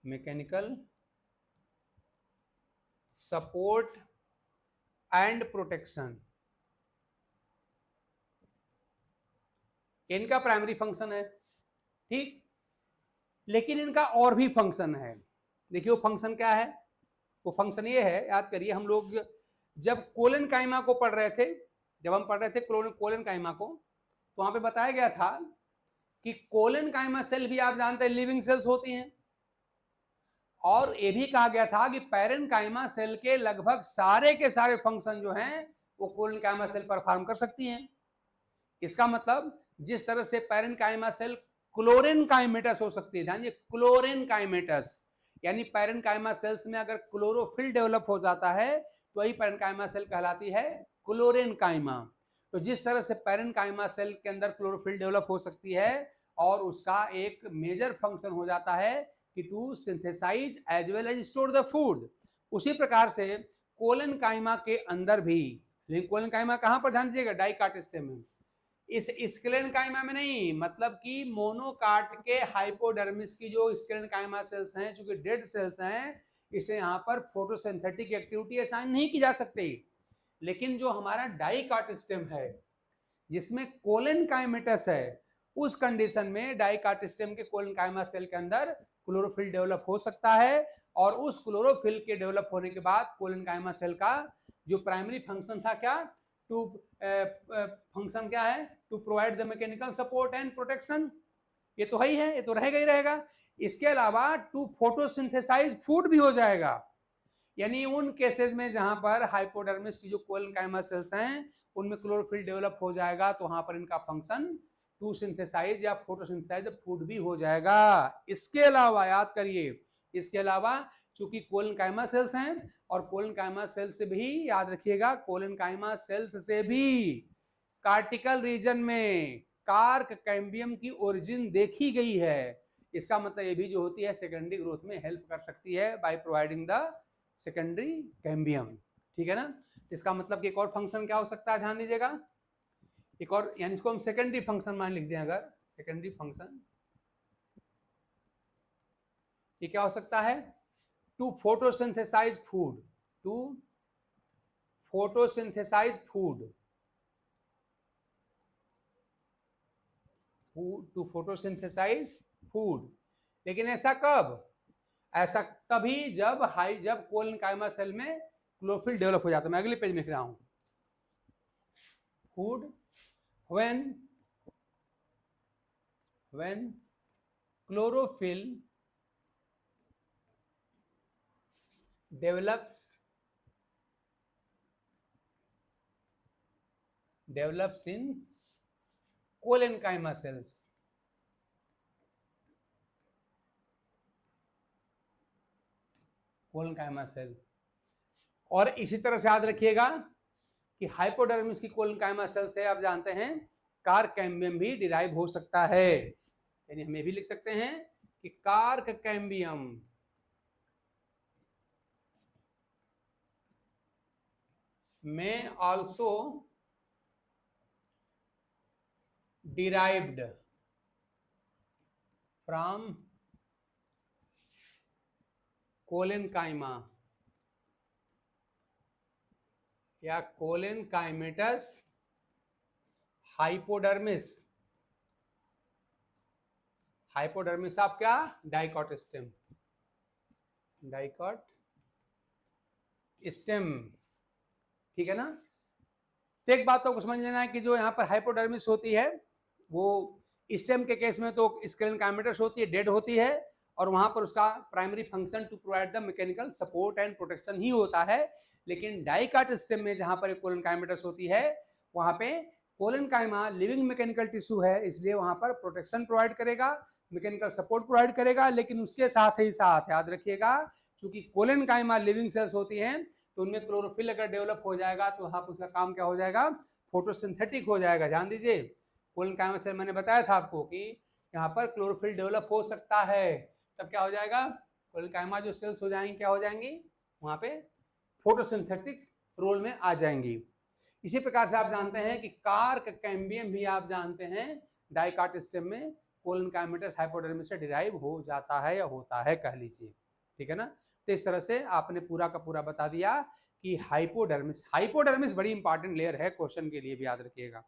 S1: mechanical support and protection, इनका प्राइमरी फंक्शन है। ठीक, लेकिन इनका और भी फंक्शन है। देखिए वो फंक्शन क्या है, वो फंक्शन ये है, याद करिए हम लोग जब कोलन काइमा को पढ़ रहे थे, जब हम पढ़ रहे थे कोलन काइमा को, तो वहां पे बताया गया था कि कोलन काइमा सेल भी आप जानते हैं लिविंग सेल्स होती हैं, और ये भी कहा गया था कि पैरेनकाइमा सेल के लगभग सारे के सारे फंक्शन जो हैं वो कोलन काइमा सेल परफॉर्म कर सकती हैं। इसका मतलब जिस तरह से पैरेनकाइमा सेल क्लोरेनकाइमेटस हो सकती है, ध्यान दीजिए क्लोरेनकाइमेटस, यानी पैरेनकाइमा सेल्स में अगर क्लोरोफिल डेवलप हो जाता है तो वही पैरेनकाइमा सेल कहलाती है क्लोरेनकाइमा। तो जिस तरह से पैरेनकाइमा सेल के अंदर क्लोरोफिल डेवलप हो सकती है और उसका एक मेजर फंक्शन हो जाता है कि to synthesise as well as store the food, उसी प्रकार से कोलन काइमा के अंदर भी, लेकिन कोलन काइमा कहां पर ध्यान दीजिएगा, डाइकाट स्टेम में, इस स्केलन काइमा में नहीं, मतलब कि मोनोकाट के हाइपोडर्मिस की जो स्केलन काइमा सेल्स हैं, चूंकि डेड सेल्स हैं, इसलिए यहाँ पर फोटोसिंथेटिक एक्टिविटी असाइन नहीं की जा सकती। लेकिन जो हमारा डाइकाट स्टेम है जिसमें कोलन काइमेटस है, उस कंडीशन में डाइकाट स्टेम के कोलन काइमा सेल के अंदर क्लोरोफिल डेवलप हो सकता है, और उस क्लोरोफिल के डेवलप होने के बाद कोलन काइमा सेल का जो प्राइमरी फंक्शन था क्या, टू फंक्शन क्या है, to provide the mechanical support and protection, ये तो ही है, ये तो रहेगा ही रहेगा। इसके अलावा टू फोटोसिंथेसाइज फूड भी हो जाएगा, यानी उन केसेस में जहां पर हाइपोडर्मिस की जो कोलन काइमा सेल्स हैं उनमें क्लोरोफिल डेवलप हो जाएगा, तो वहां पर इनका फंक्शन टू सिंथेसाइज या फोटोसिंथेसाइज फूड भी हो जाएगा। इसके अलावा याद करिए, इसके अलावा चूंकि कोलन काइमा सेल्स हैं, और कोलन काइमा सेल से भी याद रखिएगा, कोलन काइमा सेल्स से भी कार्टिकल रीजन में कार्क कैम्बियम की ओरिजिन देखी गई है। इसका मतलब ये भी जो होती है सेकेंडरी ग्रोथ में हेल्प कर सकती है by providing the secondary cambium. ठीक है ना। इसका मतलब कि एक और फंक्शन क्या हो सकता है, ध्यान दीजिएगा, एक और, यानी इसको हम सेकेंडरी फंक्शन मान लिख दें, अगर सेकेंडरी फंक्शन ये क्या हो सकता है, to photosynthesize food, to photosynthesize food, to photosynthesize food. लेकिन ऐसा कब, ऐसा तभी जब कोलन काइमा सेल में क्लोरोफिल डेवलप हो जाता है। मैं अगले पेज में लिख रहा हूं, food when chlorophyll develops in collenchyma cells. Collenchyma cell. और इसी तरह से याद रखिएगा कि हाइपोडर्मिस की कोलेनकाइमा सेल से आप जानते हैं कार्क कैम्बियम भी डिराइव हो सकता है, यानी हम ये भी लिख सकते हैं कि कार्क कैम्बियम में आल्सो derived from कोलेनकाइमा या कोलेनकाइमेटस हाइपोडर्मिस। हाइपोडर्मिस आप क्या, डाइकॉट स्टेम, डाइकॉट स्टेम, ठीक है ना। तो एक बात तो आपको समझ लेना है कि जो यहाँ पर हाइपोडर्मिस होती है वो स्टेम के केस में तो कोलेनकाइमेटस होती है, डेड होती है, और वहां पर उसका primary function to provide the mechanical support and protection ही होता है। लेकिन डाइकॉट स्टेम में जहां पर कोलेनकाइमेटस होती है वहां पे कोलेनकाइमा लिविंग मैकेनिकल टिश्यू है, इसलिए वहां पर प्रोटेक्शन प्रोवाइड करेगा, मैकेनिकल सपोर्ट प्रोवाइड करेगा, लेकिन उसके साथ ही साथ याद रखिएगा क्योंकि कोलेनकाइमा लिविंग सेल्स होती हैं तो उनमें क्लोरोफिल अगर डेवलप हो जाएगा तो वहां पर उसका काम क्या हो जाएगा, फोटोसिंथेटिक हो जाएगा। ध्यान दीजिए, कोलेनकाइमा सेल मैंने बताया था आपको कि यहाँ पर क्लोरोफिल डेवलप हो सकता है, तब क्या हो जाएगा, कोलेनकाइमा जो सेल्स हो जाएंगी क्या हो जाएंगी, वहां पे फोटोसिंथेटिक रोल में आ जाएंगी। इसी प्रकार से आप जानते हैं कि कार्क कैम्बियम भी आप जानते हैं डाइकॉट स्टेम में कोलेनकाइमेटस हाइपोडर्मिस से डिराइव हो जाता है या होता है कह लीजिए, ठीक है ना। तो इस तरह से आपने पूरा का पूरा बता दिया कि हाइपोडर्मिस बड़ी इंपॉर्टेंट लेयर है, क्वेश्चन के लिए भी याद रखिएगा।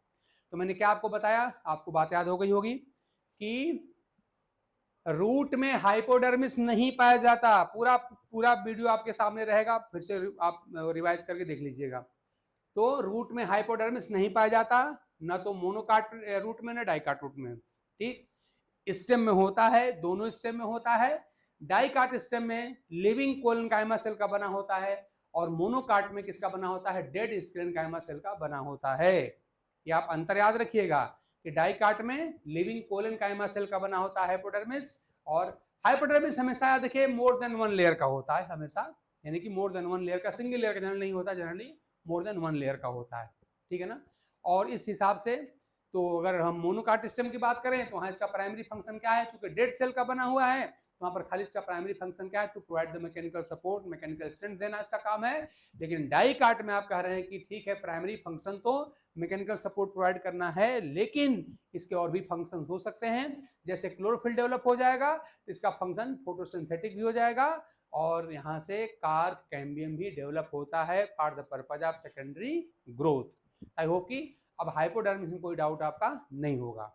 S1: तो मैंने क्या आपको बताया, आपको बात याद हो गई होगी कि रूट में हाइपोडर्मिस नहीं पाया जाता। पूरा वीडियो आपके सामने रहेगा, फिर से आप रिवाइज करके देख लीजिएगा। तो रूट में हाइपोडर्मिस नहीं पाया जाता, ना तो मोनोकाट रूट में ना डाइकाट रूट में, ठीक। स्टेम में होता है, दोनों स्टेम में होता है। डाइकाट स्टेम में लिविंग कोलेनकाइमा सेल का बना होता है और मोनोकाट में किसका बना होता है, डेड स्क्लेरेनकाइमा सेल का बना होता है। ये आप अंतर याद रखिएगा कि डाइकाट में लिविंग कोलेनकाइमा सेल का बना होता है हाइपोडर्मिस, और हाइपोडर्मिस हमेशा याद रखिए मोर देन वन लेयर का होता है हमेशा, यानी कि मोर देन वन लेयर का, सिंगल लेयर का जनरल नहीं होता, generally more than one layer का होता है, ठीक है ना। और इस हिसाब से तो अगर हम मोनोकाट सिस्टम की बात करें तो वहां इसका प्राइमरी फंक्शन क्या है, चूंकि डेड सेल का बना हुआ है तो वहां पर खाली इसका प्राइमरी फंक्शन क्या है, to provide the mechanical support, mechanical strength देना इसका काम है। लेकिन डाइकाट में आप कह रहे हैं कि ठीक है प्राइमरी फंक्शन तो मैकेनिकल सपोर्ट प्रोवाइड करना है, लेकिन इसके और भी फंक्शन हो सकते हैं, जैसे क्लोरोफिल डेवलप हो जाएगा तो इसका फंक्शन फोटोसिंथेटिक भी हो जाएगा, और यहाँ से कार्क कैम्बियम भी डेवलप होता है for the purpose of secondary growth. I hope कि अब हाइपोडर्मिस में कोई डाउट आपका नहीं होगा,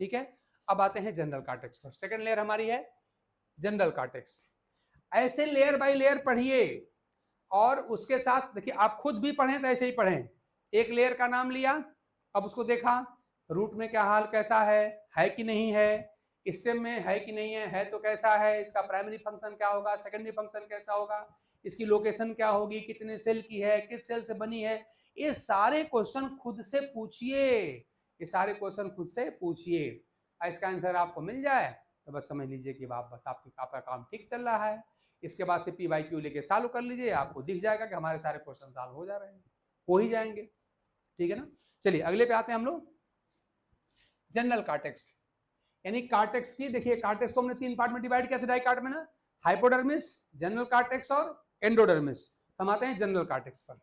S1: ठीक है। अब आते हैं जनरल कार्टेक्स पर। सेकंड लेयर हमारी है जनरल कार्टेक्स। ऐसे लेयर बाय लेयर पढ़िए, और उसके साथ देखिए आप खुद भी पढ़ें तो ऐसे ही पढ़ें। एक लेयर का नाम लिया, अब उसको देखा रूट में क्या हाल कैसा है कि नहीं है, स्टेम में है कि नहीं है तो कैसा है, इसका प्राइमरी फंक्शन क्या होगा, सेकेंडरी फंक्शन कैसा होगा, इसकी लोकेशन क्या होगी, कितने सेल की है, किस सेल से बनी है, ये सारे क्वेश्चन खुद से पूछिए, ये सारे क्वेश्चन खुद से पूछिए। इसका आंसर आपको मिल जाए तो बस समझ लीजिए कि बस आपका काम ठीक चल रहा है। इसके बाद से PYQ लेके सॉल्व कर लीजिए, आपको दिख जाएगा कि हमारे सारे क्वेश्चन सॉल्व हो जा रहे हैं, हो ही जाएंगे, ठीक है ना। चलिए अगले पे आते हैं हम लोग, जनरल कार्टेक्स। यानी कार्टेक्स की देखिए, कार्टेक्स को हमने 3 पार्ट में डिवाइड किया था डाइकाट में ना, हाइपोडर्मिस, जनरल कार्टेक्स और एंडोडर्मिस। हम आते हैं जनरल कार्टेक्स पर।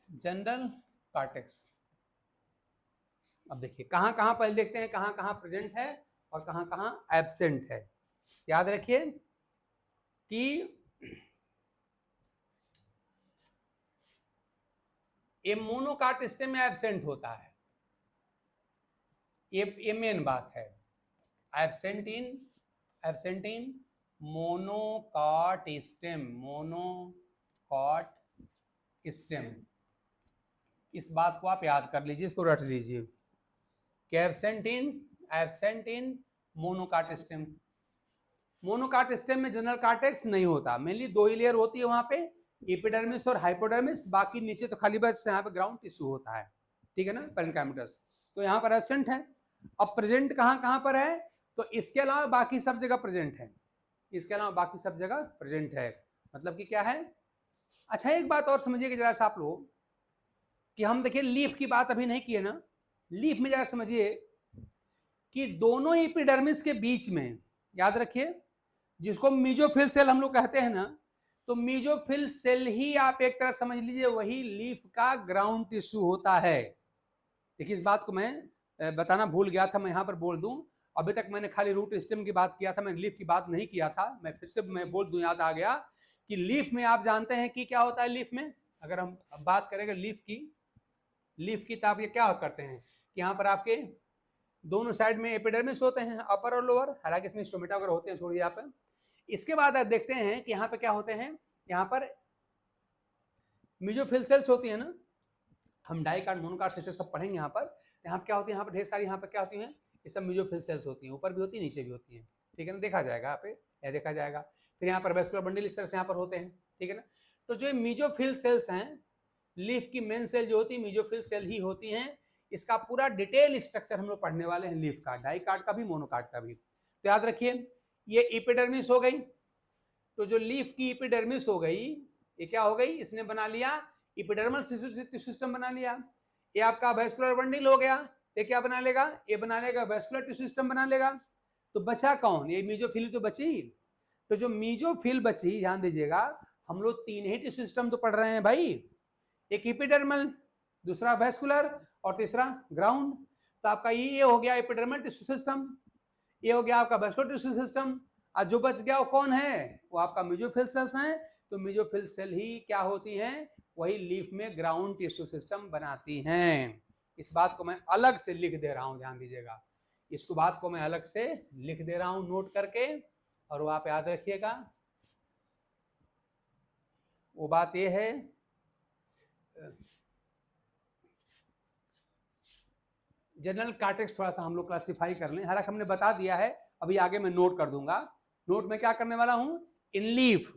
S1: जनरल कार्टेक्स, अब देखिए कहां कहां पहले देखते हैं कहां कहां प्रेजेंट है और कहां कहां एब्सेंट है। याद रखिए कि ये मोनोकाट स्टेम में एब्सेंट होता है, ये मेन बात है, absent in absent in monocot stem, monocot stem. इस बात को आप याद कर लीजिए, इसको रट लीजिए कि एब्सेंट इन मोनोकॉट स्टेम। मोनोकॉट स्टेम में जनरल कार्टेक्स नहीं होता, मेनली दो ही लेयर होती है वहां पे, एपिडर्मिस और हाइपोडर्मिस, बाकी नीचे तो खाली बस यहाँ पे ग्राउंड टिश्यू होता है, ठीक है ना, पेरेन्काइमोटस। तो यहाँ पर एब्सेंट है। अब प्रेजेंट कहाँ पर है, तो इसके अलावा बाकी सब जगह प्रेजेंट है, इसके अलावा बाकी सब जगह प्रेजेंट है। मतलब कि क्या है, अच्छा एक बात और समझिए जरा सा आप लोग, कि हम देखिए लीफ की बात अभी नहीं की है ना, लीफ में जरा समझिए कि दोनों एपिडर्मिस के बीच में, याद रखिए, जिसको मीजोफिल सेल हम लोग कहते हैं ना, तो मीजोफिल सेल ही आप एक तरह समझ लीजिए वही लीफ का ग्राउंड टिश्यू होता है। देखिए इस बात को मैं बताना भूल गया था, मैं यहां पर बोल दूं, अभी तक मैंने खाली रूट स्टेम की बात किया था, मैं लीफ की बात नहीं किया था, मैं फिर से मैं बोल दूं, याद आ गया कि लीफ में आप जानते हैं कि क्या होता है लीफ में, अगर हम बात करेंगे लीफ की तो आप ये क्या करते हैं कि यहाँ पर आपके दोनों साइड में एपिडर्मिस होते हैं, अपर और लोअर, हालांकि इसमें स्टोमेटा वगैरह होते हैं, छोड़िए यहाँ पर। इसके बाद आप देखते हैं कि यहाँ पे क्या होते हैं, यहाँ पर मीजोफिल सेल्स होती है ना, हम डाइकार्ड मोनोकार्ड से सब पढ़ेंगे यहाँ पर। यहाँ पर क्या होती है, यहाँ पर ढेर सारी, यहाँ पर क्या होती है, ये सब मीजोफिल सेल्स होती हैं, ऊपर भी होती है नीचे भी होती हैं, ठीक है ना, देखा जाएगा यहाँ पे, यह देखा जाएगा। फिर यहाँ पर वेस्कुलर बंडल इस तरह से यहाँ पर होते हैं, ठीक है ना। तो जो मीजोफिल सेल्स हैं, लीफ की मेन सेल जो होती है मीजोफिल सेल ही होती हैं। इसका पूरा डिटेल स्ट्रक्चर हम लोग पढ़ने वाले हैं, लीफ का, डाइकार्ड का भी, मोनोकार्ड का भी। तो याद रखिए ये एपिडर्मिस हो गई, तो जो लीफ की एपिडर्मिस हो गई, ये क्या हो गई, इसने बना लिया एपिडर्मल सिस्टम बना लिया। ये आपका वेस्कुलर बंडल हो गया, ये क्या बना लेगा, ये बना लेगा वेस्कुलर टिश्यू सिस्टम बना लेगा। तो बचा कौन, ये मीजोफिल तो बची। तो जो मीजोफिल बची, ध्यान दीजिएगा, हम लोग तीन ही टिश्यू सिस्टम तो पढ़ रहे हैं भाई, एक एपिडर्मल, दूसरा वेस्कुलर और तीसरा ग्राउंड। तो आपका ये हो गया एपिडर्मल टिश्यू सिस्टम, ये हो गया आपका वेस्कुलर टिश्यू सिस्टम, और जो बच गया वो कौन है, वो आपका मीजोफिल सेल्स हैं। तो मीजोफिल सेल ही क्या होती हैं, वही लीफ में ग्राउंड टिश्यू सिस्टम बनाती हैं। इस बात को मैं अलग से लिख दे रहा हूं, ध्यान दीजिएगा, इसको बात को मैं अलग से लिख दे रहा हूं नोट करके, और वो आप याद रखिएगा। वो बात ये है, जनरल कार्टेक्स थोड़ा सा हम लोग क्लासिफाई कर लें, हालांकि हमने बता दिया है, अभी आगे मैं नोट कर दूंगा। नोट में क्या करने वाला हूं, इन leaf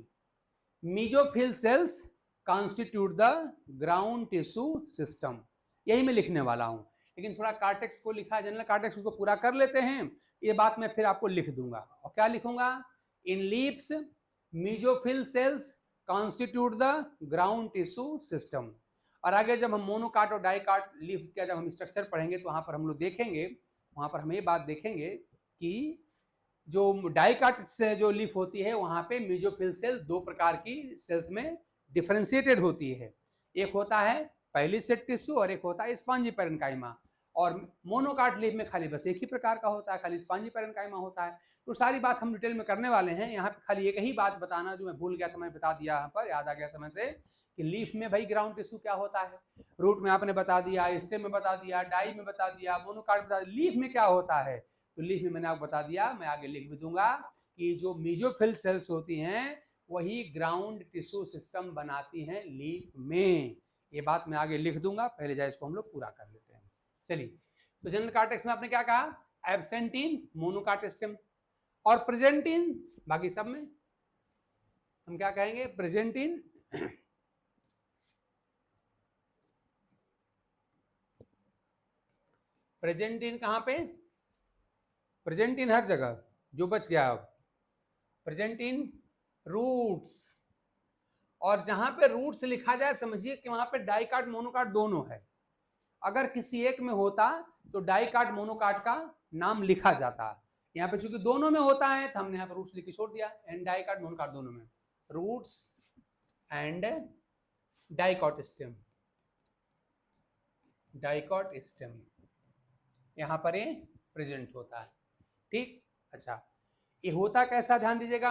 S1: mesophyll cells constitute the ground tissue system, यही मैं लिखने वाला हूं। लेकिन थोड़ा कार्टेक्स को लिखा, जनरल कार्टेक्स को पूरा कर लेते हैं, ये बात मैं फिर आपको लिख दूंगा। और क्या लिखूंगा, in leaves mesophyll cells constitute the ground tissue system. और आगे जब हम मोनोकाट और डाइकाट लीफ का जब हम स्ट्रक्चर पढ़ेंगे तो वहां पर हम लोग देखेंगे, वहां पर हम ये बात देखेंगे कि जो डाइकाट से जो लीफ होती है वहां पे मीजोफिल सेल दो प्रकार की सेल्स में डिफरेंशिएटेड होती है, एक होता है पहली सेट टिश्यू और एक होता है स्पॉन्जी पेरेन्काइमा। और मोनोकाट लीफ में खाली बस एक ही प्रकार का होता है, खाली स्पॉन्जी पेरेन्काइमा होता है। तो सारी बात हम डिटेल में करने वाले हैं, यहाँ पे खाली एक ही बात बताना जो मैं भूल गया था, मैं बता दिया यहाँ पर, याद आ गया समय से, कि लीफ में भाई ग्राउंड टिश्यू क्या होता है, रूट में आपने बता दिया, स्टेम में बता दिया, डाई में बता दिया, मोनोकाट में बता दिया, लीफ में क्या होता है। तो लीफ में मैंने आपको बता दिया, मैं आगे लिख भी दूंगा कि जो मीजोफिल सेल्स होती हैं वही ग्राउंड टिश्यू सिस्टम बनाती हैं लीफ में। ये बात मैं आगे लिख दूंगा, पहले जाए इसको हम लोग पूरा कर लेते हैं। चलिए, तो जनरल कार्टेक्स में आपने क्या कहा, एब्सेंट इन मोनोकाट स्टेम, और प्रेजेंट इन बाकी सब में हम क्या कहेंगे, प्रेजेंट इन प्रेजेंट इन कहां पे, प्रेजेंट इन हर जगह, जो बच गया अब प्रेजेंट इन रूट्स। और जहां पे रूट्स लिखा जाए समझिए कि वहां पे डाइकाट मोनोकाट दोनों है, अगर किसी एक में होता तो डाइकाट मोनोकाट का नाम लिखा जाता, यहाँ पे चूंकि दोनों में होता है तो हमने यहाँ पे रूट्स लिख के छोड़ दिया, एंड डाइकाट मोनोकाट दोनों में, roots and dicot stem, dicot stem यहाँ पर ये प्रेजेंट होता है, ठीक। अच्छा, ये होता कैसा, ध्यान दीजिएगा,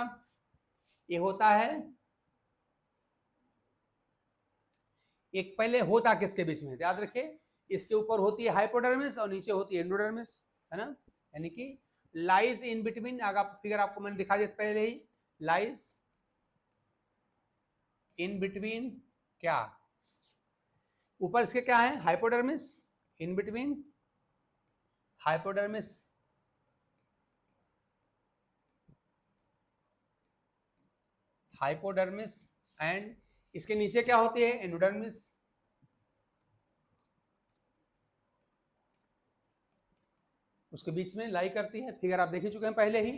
S1: ये होता है एक, पहले होता किसके बीच में, याद रखिए, इसके ऊपर होती है हाइपोडर्मिस और नीचे होती है एंडोडर्मिस, है ना, यानी कि लाइज इन बिटवीन, अगर फिगर आपको मैंने दिखा दिया पहले ही, लाइज इन बिटवीन क्या, ऊपर इसके क्या है, hypodermis, in between hypodermis, hypodermis and इसके नीचे क्या होती है, एंडोडर्मिस। उसके बीच में लाई करती है, फिगर आप देख ही चुके हैं पहले ही।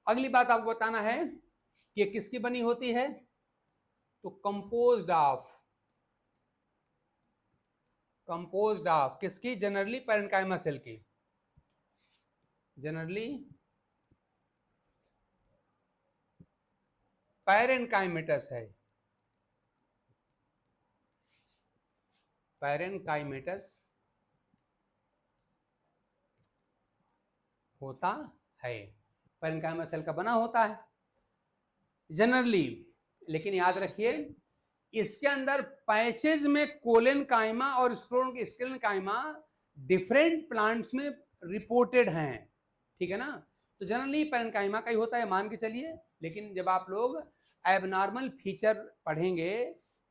S1: अगली बात आपको बताना है कि किसकी बनी होती है, तो कंपोज्ड ऑफ किसकी, जनरली पैरेन्काइमा सेल की, जनरली पैरेन्काइमेटस है, पैरेन्काइमेटस होता है, पैरेन्काइमा सेल का बना होता है जनरली। लेकिन याद रखिए इसके अंदर पैचेज में कोलेनकाइमा और स्क्लेरेनकाइमा डिफरेंट प्लांट्स में रिपोर्टेड हैं, ठीक है ना। तो जनरली पैरेन्काइमा का ही होता है मान के चलिए, लेकिन जब आप लोग एबनॉर्मल फीचर पढ़ेंगे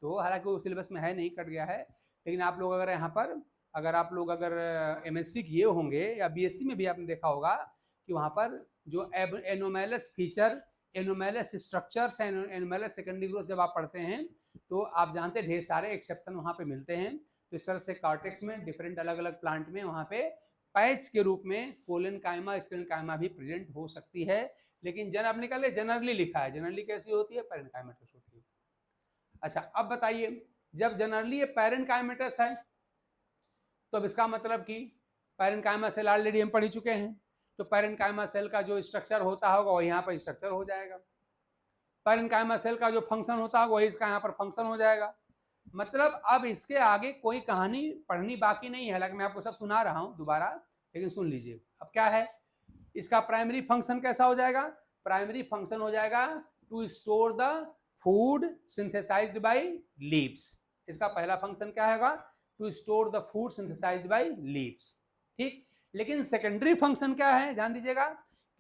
S1: तो हालांकि वो सिलेबस में है नहीं, कट गया है, लेकिन आप लोग अगर यहाँ पर अगर एमएससी किए होंगे या बीएससी में भी आपने देखा होगा कि वहाँ पर जो एनोमैलस फीचर, एनोमैलस स्ट्रक्चर्स, एनोमैलस सेकेंडरी ग्रोथ जब आप पढ़ते हैं तो आप जानते हैं ढेर सारे एक्सेप्शन वहाँ पे मिलते हैं। तो इस तरह से कॉर्टेक्स में डिफरेंट अलग अलग प्लांट में वहाँ पे पैच के रूप में कोलेनकाइमा स्क्लेरेनकाइमा भी प्रेजेंट हो सकती है, लेकिन जब निकाले जनरली लिखा है, जनरली कैसी होती है, पैरेन्काइमेटस होती है। अच्छा अब बताइए, जब जनरली ये पैरेन्काइमेटस है तो अब इसका मतलब कि पैरेन्काइमा सेल ऑलरेडी हम पढ़ ही चुके हैं, तो पैरेन्काइमा सेल का जो स्ट्रक्चर होता होगा वही यहाँ पर स्ट्रक्चर हो जाएगा, पैरेन्काइमा सेल का जो फंक्शन होता होगा वही इसका यहाँ पर फंक्शन हो जाएगा। मतलब अब इसके आगे कोई कहानी पढ़नी बाकी नहीं है, हालांकि मैं आपको सब सुना रहा हूँ दोबारा, लेकिन सुन लीजिए। अब क्या है इसका प्राइमरी फंक्शन, कैसा हो जाएगा, प्राइमरी फंक्शन हो जाएगा to store the food synthesised by leaves. इसका पहला फंक्शन क्या होगा, to store the food synthesised by leaves, ठीक। लेकिन सेकेंडरी फंक्शन क्या है, ध्यान दीजिएगा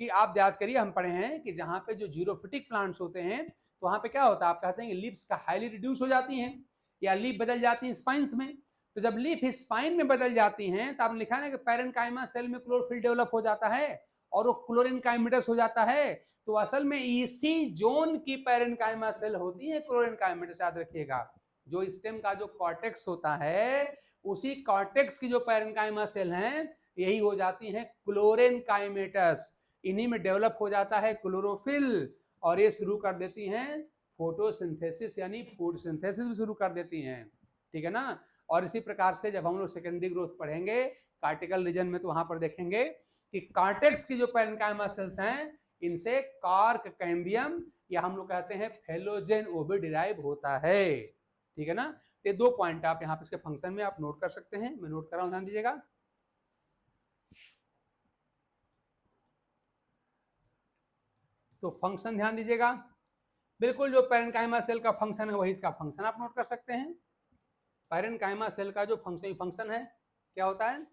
S1: कि आप याद करिए हम पढ़े हैं कि जहां पे जो जीरोफिटिक प्लांट्स होते हैं तो वहां पे क्या होता है, आप कहते हैं कि लीव्स का हाईली रिड्यूस हो जाती हैं या लीफ बदल जाती हैं स्पाइन्स में। तो जब लीफ स्पाइन में बदल जाती हैं तो आपने लिखा है कि पैरेन्काइमा सेल में क्लोरोफिल डेवलप हो जाता है और वो क्लोरेनकाइमेटस हो जाता है। तो असल में इसी जोन की पैरेन्काइमा सेल होती है क्लोरेनकाइमेटस, याद रखिएगा। जो स्टेम का जो कॉर्टेक्स होता है उसी कॉर्टेक्स की जो पैरेन्काइमा सेल हैं यही हो जाती हैं क्लोरेनकाइमेटस, इन्हीं में डेवलप हो जाता है क्लोरोफिल और ये शुरू कर देती हैं फोटोसिंथेसिस यानी फूड सिंथेसिस भी शुरू कर देती हैं, ठीक है ना। और इसी प्रकार से जब हम लोग सेकेंडरी ग्रोथ पढ़ेंगे कार्टिकल रीजन में तो वहां पर देखेंगे कि कॉर्टेक्स की जो पैरेन्काइमा सेल्स हैं इनसे कार्क कैम्बियम या हम लोग कहते हैं फेलोजेन वो भी डिराइव होता है, ठीक है ना। ये दो पॉइंट आप यहाँ पे इसके फंक्शन में आप नोट कर सकते हैं, मैं नोट कर रहा हूं, ध्यान दीजिएगा। तो फंक्शन ध्यान दीजिएगा, बिल्कुल जो पैरेन्काइमा सेल का फंक्शन है वही इसका फंक्शन आप नोट कर सकते हैं। पैरेन्काइमा सेल का जो फंक्शन है क्या होता है,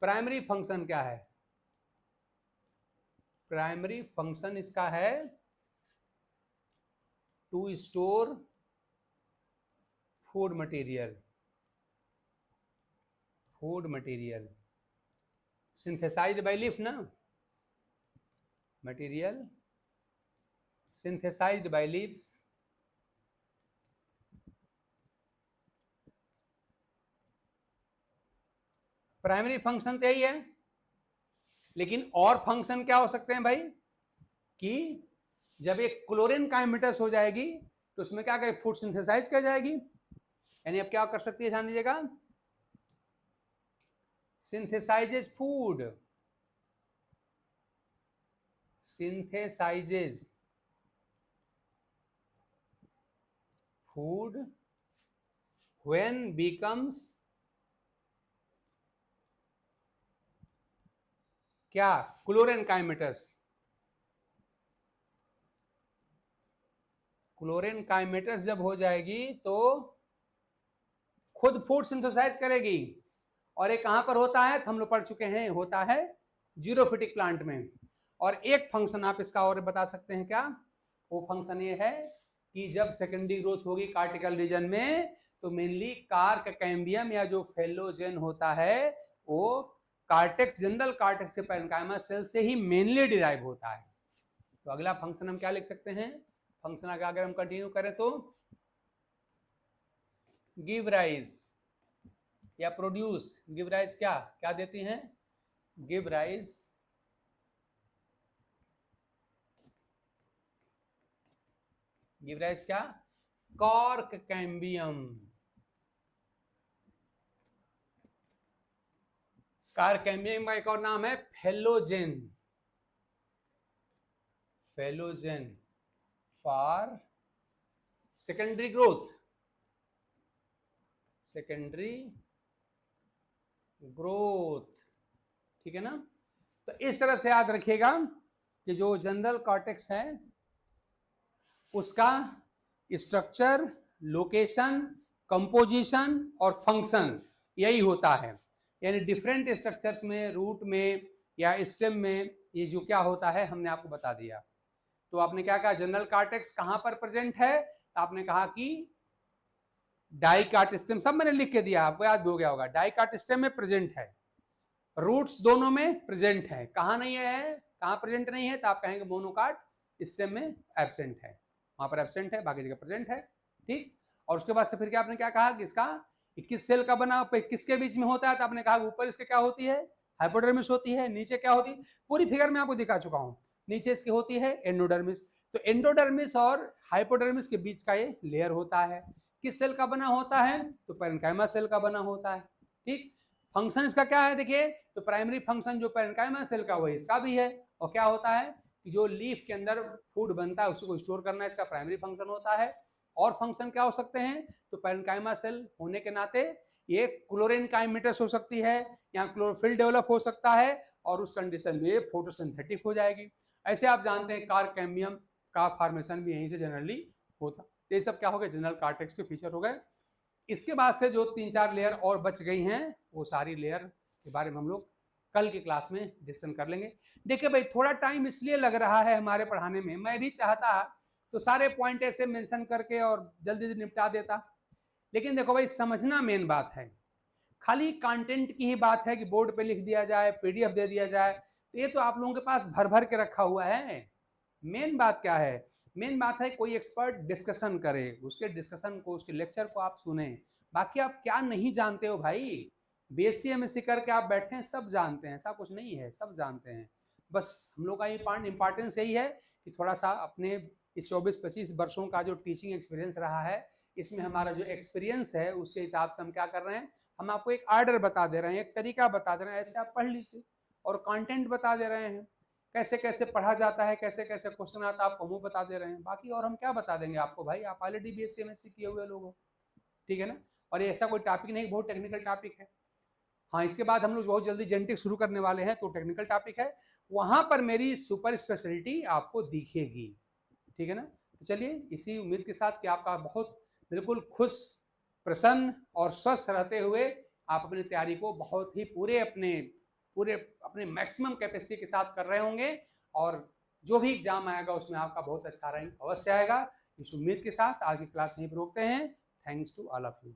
S1: प्राइमरी फंक्शन क्या है, प्राइमरी फंक्शन इसका है to store food material, synthesized by leaf ना, material synthesized by leaves, primary function तो यही है। लेकिन और फंक्शन क्या हो सकते हैं भाई, कि जब एक क्लोरेनकाइमेटस हो जाएगी तो उसमें क्या करें, फूड सिंथेसाइज कर जाएगी, यानी अब क्या कर सकती है, ध्यान दीजिएगा, सिंथेसाइजेज food, synthesizes food when becomes क्या, क्लोरेनकाइमेटस, क्लोरेनकाइमेटस जब हो जाएगी तो खुद फूड सिंथेसाइज करेगी। और ये कहां पर होता है, हम लोग पढ़ चुके हैं, होता है जीरोफिटिक प्लांट में। और एक फंक्शन आप इसका और बता सकते हैं क्या, वो फंक्शन ये है कि जब सेकेंडरी ग्रोथ होगी कार्टिकल रीजन में तो मेनली कार्क कैम्बियम या जो फेलोजेन होता है वो कार्टेक्स, जनरल कार्टेक्स से पैरेन्काइमा सेल से ही मेनली डिराइव होता है। तो अगला फंक्शन हम क्या लिख सकते हैं, फंक्शन अगर हम कंटिन्यू करें तो गिव राइज या प्रोड्यूस, गिव राइज क्या क्या देती हैं, गिव राइज क्या, कॉर्क कैम्बियम। कार्क कैम्बियम का एक और नाम है phellogen, phellogen for secondary growth, secondary growth, ठीक है ना। तो इस तरह से याद रखिएगा कि जो जनरल कॉर्टेक्स है उसका स्ट्रक्चर, लोकेशन, कंपोजिशन और फंक्शन यही होता है। यानी डिफरेंट स्ट्रक्चर्स में, रूट में या स्टेम में ये जो क्या होता है हमने आपको बता दिया। तो आपने क्या कहा, जनरल कॉर्टेक्स कहां पर प्रेजेंट है, आपने कहा कि डाइकाट स्टेम, सब मैंने लिख के दिया आपको, याद हो गया होगा। डाइकाट स्टेम में प्रेजेंट है, रूट्स दोनों में प्रेजेंट है, कहां नहीं है, कहां प्रेजेंट नहीं है, तो आप कहेंगे मोनोकाट स्टेम में एब्सेंट है, वहां पर एब्सेंट है, बाकी जगह प्रेजेंट है, ठीक। और उसके बाद से फिर क्या आपने क्या कहा कि इसका 21 सेल का बना, किसके बीच में होता है, तो आपने कहा ऊपर इसके क्या होती है, हाइपोडर्मिस होती है, नीचे क्या होती है, पूरी फिगर में आपको दिखा चुका हूं, नीचे इसकी होती है एंडोडर्मिस। तो एंडोडर्मिस और हाइपोडर्मिस के बीच का ये लेयर होता है, किस सेल का बना होता है, तो पैरेन्काइमा सेल का बना होता है, ठीक। फंक्शन इसका क्या है देखिए, तो प्राइमरी फंक्शन जो पैरेन्काइमा सेल का वही इसका भी है, और क्या होता है कि जो लीफ के अंदर फूड बनता है उसको स्टोर करना इसका प्राइमरी फंक्शन होता है। और फंक्शन क्या हो सकते हैं, तो पैरेन्काइमा सेल होने के नाते ये क्लोरीन काइमेटस हो सकती है या क्लोरोफिल डेवलप हो सकता है, और उस कंडीशन में फोटोसिंथेटिक हो जाएगी। ऐसे आप जानते हैं कार्क कैम्बियम का फॉर्मेशन भी यहीं से जनरली होता। तो ये सब क्या हो गए, जनरल कॉर्टेक्स के फीचर हो गए। इसके बाद से जो 3-4 लेयर और बच गई हैं वो सारी लेयर के बारे में हम लोग कल की क्लास में डिस्कशन कर लेंगे। देखिए भाई थोड़ा टाइम इसलिए लग रहा है हमारे पढ़ाने में, मैं भी चाहता तो सारे पॉइंट ऐसे मेंशन करके और जल्दी से निपटा देता, लेकिन देखो भाई समझना मेन बात है, खाली कंटेंट की ही बात है कि बोर्ड पे लिख दिया जाए, पीडीएफ दे दिया जाए, तो ये तो आप लोगों के पास भर भर के रखा हुआ है। मेन बात क्या है, मेन बात है कोई एक्सपर्ट डिस्कशन करे, उसके डिस्कशन को, उसके लेक्चर को आप सुने। बाकी आप क्या नहीं जानते हो भाई, बीएससी एमएससी करके आप बैठे हैं, सब जानते हैं, ऐसा कुछ नहीं है, सब जानते हैं। बस हम लोग का ये इंपॉर्टेंस यही है कि थोड़ा सा अपने इस 24-25 वर्षों का जो टीचिंग एक्सपीरियंस रहा है, इसमें हमारा जो एक्सपीरियंस है उसके हिसाब से हम क्या कर रहे हैं, हम आपको एक ऑर्डर बता दे रहे हैं, एक तरीका बता दे रहे हैं, ऐसे आप पढ़ लीजिए, और कंटेंट बता दे रहे हैं कैसे कैसे पढ़ा जाता है, कैसे कैसे क्वेश्चन आता है आपको वो बता दे रहे हैं। बाकी और हम क्या बता देंगे आपको भाई, आप ऑलरेडी बीएससी एमएससी किए हुए लोग हो, ठीक है ना। और ये ऐसा कोई टॉपिक नहीं, बहुत टेक्निकल टॉपिक है। हाँ, इसके बाद हम लोग बहुत जल्दी जेनेटिक शुरू करने वाले हैं, तो टेक्निकल टॉपिक है, वहां पर मेरी सुपर स्पेशलिटी आपको दिखेगी, ठीक है ना। तो चलिए इसी उम्मीद के साथ कि आपका बहुत बिल्कुल खुश, प्रसन्न और स्वस्थ रहते हुए आप अपनी तैयारी को बहुत ही पूरे अपने मैक्सिमम कैपेसिटी के साथ कर रहे होंगे, और जो भी एग्जाम आएगा उसमें आपका बहुत अच्छा रैंक अवश्य आएगा। इस उम्मीद के साथ आज की क्लास यहीं पर रोकते हैं। Thanks to all of you.